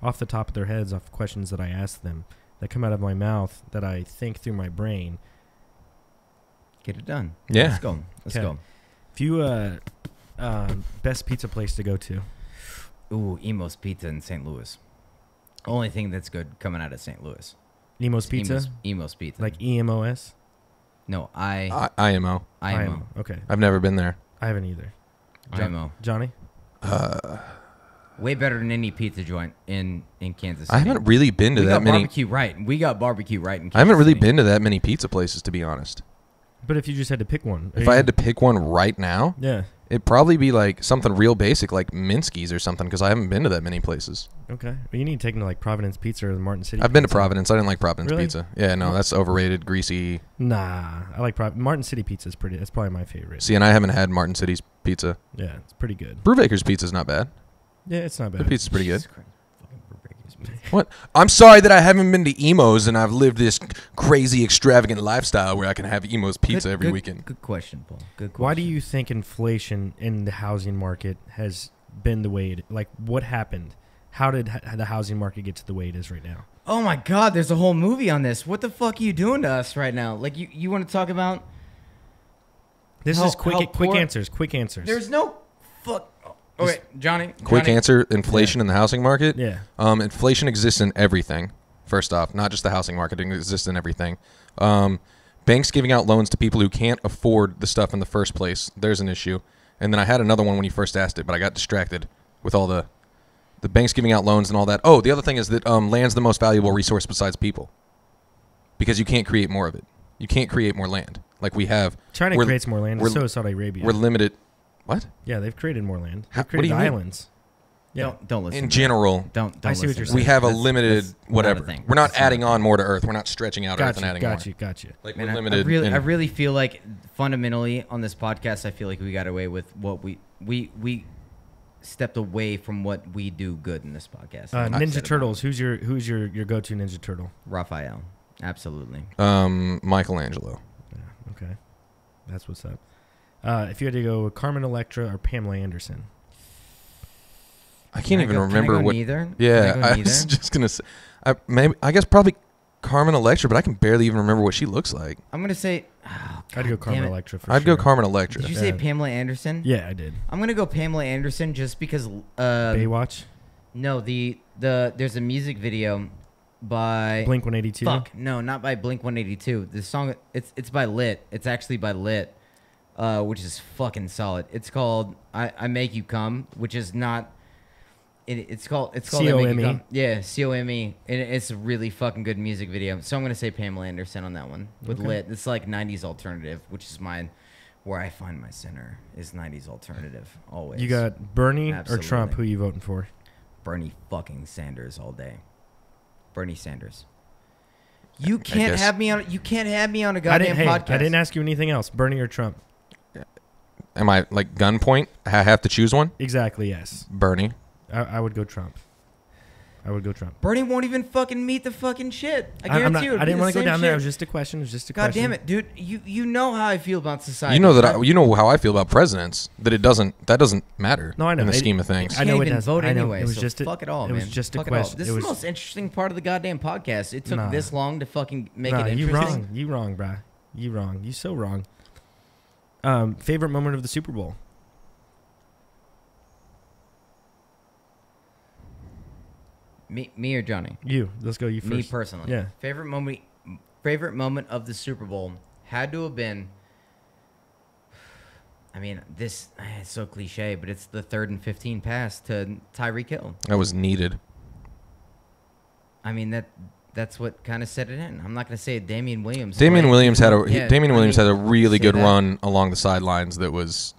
off the top of their heads off questions that I ask them that come out of my mouth that I think through my brain.
Get it done.
Yeah.
Let's go.
If you, best pizza place to go to?
Ooh, Emo's Pizza in St. Louis. Only thing that's good coming out of St. Louis.
Emo's Pizza?
Emo's Pizza.
Like EMOS?
No,
IMO.
IMO.
Okay.
I've never been there.
I haven't either.
IMO.
Johnny?
Way better than any pizza joint in Kansas City.
I haven't really been to that many.
We got barbecue right in Kansas
I haven't really
City.
been to that many pizza places, to be honest.
But if you just had to pick one.
If I had to pick one right now,
yeah,
it'd probably be like something real basic, like Minsky's or something, because I haven't been to that many places.
Okay. Well, you need to take them to like Providence Pizza or the Martin City
I've been to Providence. I didn't like Providence
Really?
Pizza. Yeah, no, that's overrated, greasy.
Nah, I like Martin City Pizza is pretty. That's probably my favorite.
See, and I haven't had Martin City's pizza.
Yeah, it's pretty good.
Brubaker's pizza's not bad.
Yeah, it's not
The
bad.
pizza's pretty good.
Jesus Christ. Fucking Burbaker's Pizza.
What? I'm sorry that I haven't been to Emo's and I've lived this crazy, extravagant lifestyle where I can have Emo's pizza every weekend.
Good question, Paul. Good question.
Why do you think inflation in the housing market has been the way it? Like, what happened? How did the housing market get to the way it is right now?
Oh my God, there's a whole movie on this. What the fuck are you doing to us right now? Like, you want to talk about...
This is quick answers. Quick answers.
There's no fuck... Okay, Johnny.
Quick answer, inflation in the housing market?
Yeah.
Inflation exists in everything, first off. Not just the housing market. It exists in everything. Banks giving out loans to people who can't afford the stuff in the first place. There's an issue. And then I had another one when you first asked it, but I got distracted with all the banks giving out loans and all that. Oh, the other thing is that land's the most valuable resource besides people. Because you can't create more of it. You can't create more land. Like we have.
China creates more land. So is Saudi Arabia.
We're limited. What?
Yeah, they've created more land. They've
What do
created
you mean?
islands. Yeah.
Don't listen.
In general,
Don't
I see what
listen
you're
to
saying.
we have a
That's
limited
not
whatever.
a thing.
We're not
That's
adding
not
on more to Earth. We're not stretching out Earth and adding more.
Got you.
Like
Man,
we're
I
limited.
really feel like fundamentally on this podcast, I feel like we got away with what we stepped away from what we do good in this podcast.
Ninja Turtles. Who's your go-to Ninja Turtle?
Raphael, absolutely.
Michelangelo.
Yeah, okay, that's what's up. If you had to go Carmen Electra or Pamela Anderson.
I can't even remember what.
Neither?
Yeah,
Can I
I
go
was
neither?
just gonna say. I guess probably Carmen Electra, but I can barely even remember what she looks like.
I'm gonna say.
I'd go Carmen Electra for
I'd
sure.
go Carmen Electra.
Did you say
Yeah.
Pamela Anderson?
Yeah, I did.
I'm gonna go Pamela Anderson just because.
Baywatch.
No, there's a music video by
Blink 182.
Fuck, no, not by Blink 182. The song it's by Lit. It's actually by Lit, which is fucking solid. It's called I Make You Come, which is not. It's called I Make You
C-O-M-E?
Come. Yeah, C-O-M-E, and it's a really fucking good music video. So I'm gonna say Pamela Anderson on that one with
Okay.
Lit. It's like 90s alternative, which is mine. Where I find my center is 90s alternative always.
You got Bernie
Absolutely.
or Trump? Who you voting for?
Bernie fucking Sanders all day. Bernie Sanders. You can't have me on. You can't have me on a goddamn podcast.
I didn't ask you anything else. Bernie or Trump?
Am I like gunpoint? I have to choose one.
Exactly. Yes.
Bernie.
I would go Trump. I would go Trump.
Bernie won't even fucking meet the fucking shit. I guarantee you.
I didn't want to go down there. It
Shit.
was just a question. It was just a
God
question.
damn it, dude. You know how I feel about society.
You know that you know how I feel about presidents. That doesn't matter.
No, I know.
In the scheme of things.
I know
can't
it
even
does.
vote
I know.
anyway.
It was
So
just
fuck it all,
it
man.
was just a
Fuck it all.
question.
This
It
is
was
the most interesting part of the goddamn podcast. It took
Nah.
this long to fucking make
Nah,
it
you
interesting.
wrong. You wrong, bruh. You wrong. You so wrong. Favorite moment of the Super Bowl?
Me or Johnny?
You. Let's go. You first.
Me personally.
Yeah.
Favorite moment of the Super Bowl had to have been. I mean, it's so cliche, but it's the 3rd and 15 pass to Tyreek Hill.
That was needed.
I mean that's what kind of set it in. I'm not going to say Damian Williams.
Damian Williams had
had
a really good run along the sidelines. That was.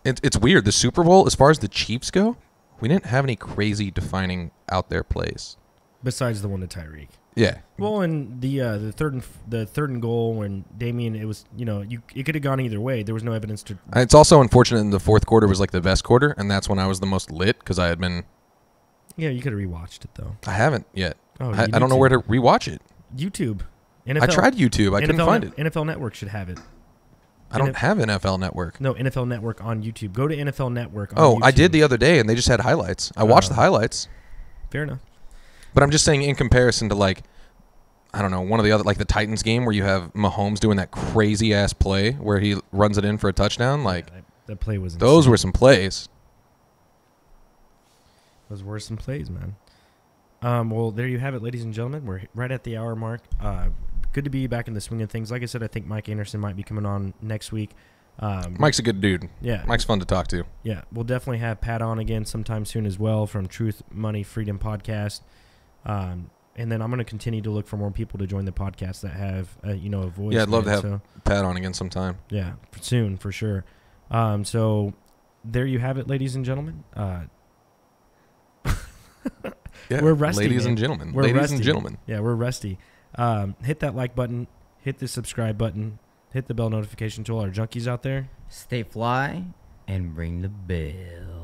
It's weird. The Super Bowl, as far as the Chiefs go, we didn't have any crazy defining out there plays.
Besides the one to Tyreek.
Yeah.
Well, and the third and goal when Damian, it was it could have gone either way. There was no evidence to.
It's also unfortunate in the fourth quarter was like the best quarter, and that's when I was the most lit because I had been.
Yeah, you could have rewatched it though.
I haven't yet.
Oh,
I don't know where to rewatch it.
YouTube. NFL,
I tried YouTube. I couldn't find it.
NFL Network should have it.
I don't have NFL Network.
No, NFL Network on YouTube. Go to NFL Network on YouTube.
I did the other day, and they just had highlights. I watched the highlights.
Fair enough.
But I'm just saying in comparison to, like, I don't know, one of the other, like the Titans game where you have Mahomes doing that crazy-ass play where he runs it in for a touchdown. Like,
that play was
those
insane.
were some plays.
Those were some plays, man. Well, there you have it, ladies and gentlemen. We're right at the hour mark. Good to be back in the swing of things. Like I said, I think Mike Anderson might be coming on next week.
Mike's a good dude.
Yeah.
Mike's fun to talk to.
Yeah. We'll definitely have Pat on again sometime soon as well from Truth, Money, Freedom Podcast. And then I'm going to continue to look for more people to join the podcast that have, a voice.
Yeah, I'd love to have Pat on again sometime.
Yeah, soon, for sure. So there you have it, ladies and gentlemen.
Yeah,
we're rusty,
ladies
man.
and gentlemen.
We're
ladies
rusty.
and gentlemen.
Yeah, we're rusty. Hit that like button. Hit the subscribe button. Hit the bell notification to all our junkies out there.
Stay fly and ring the bell.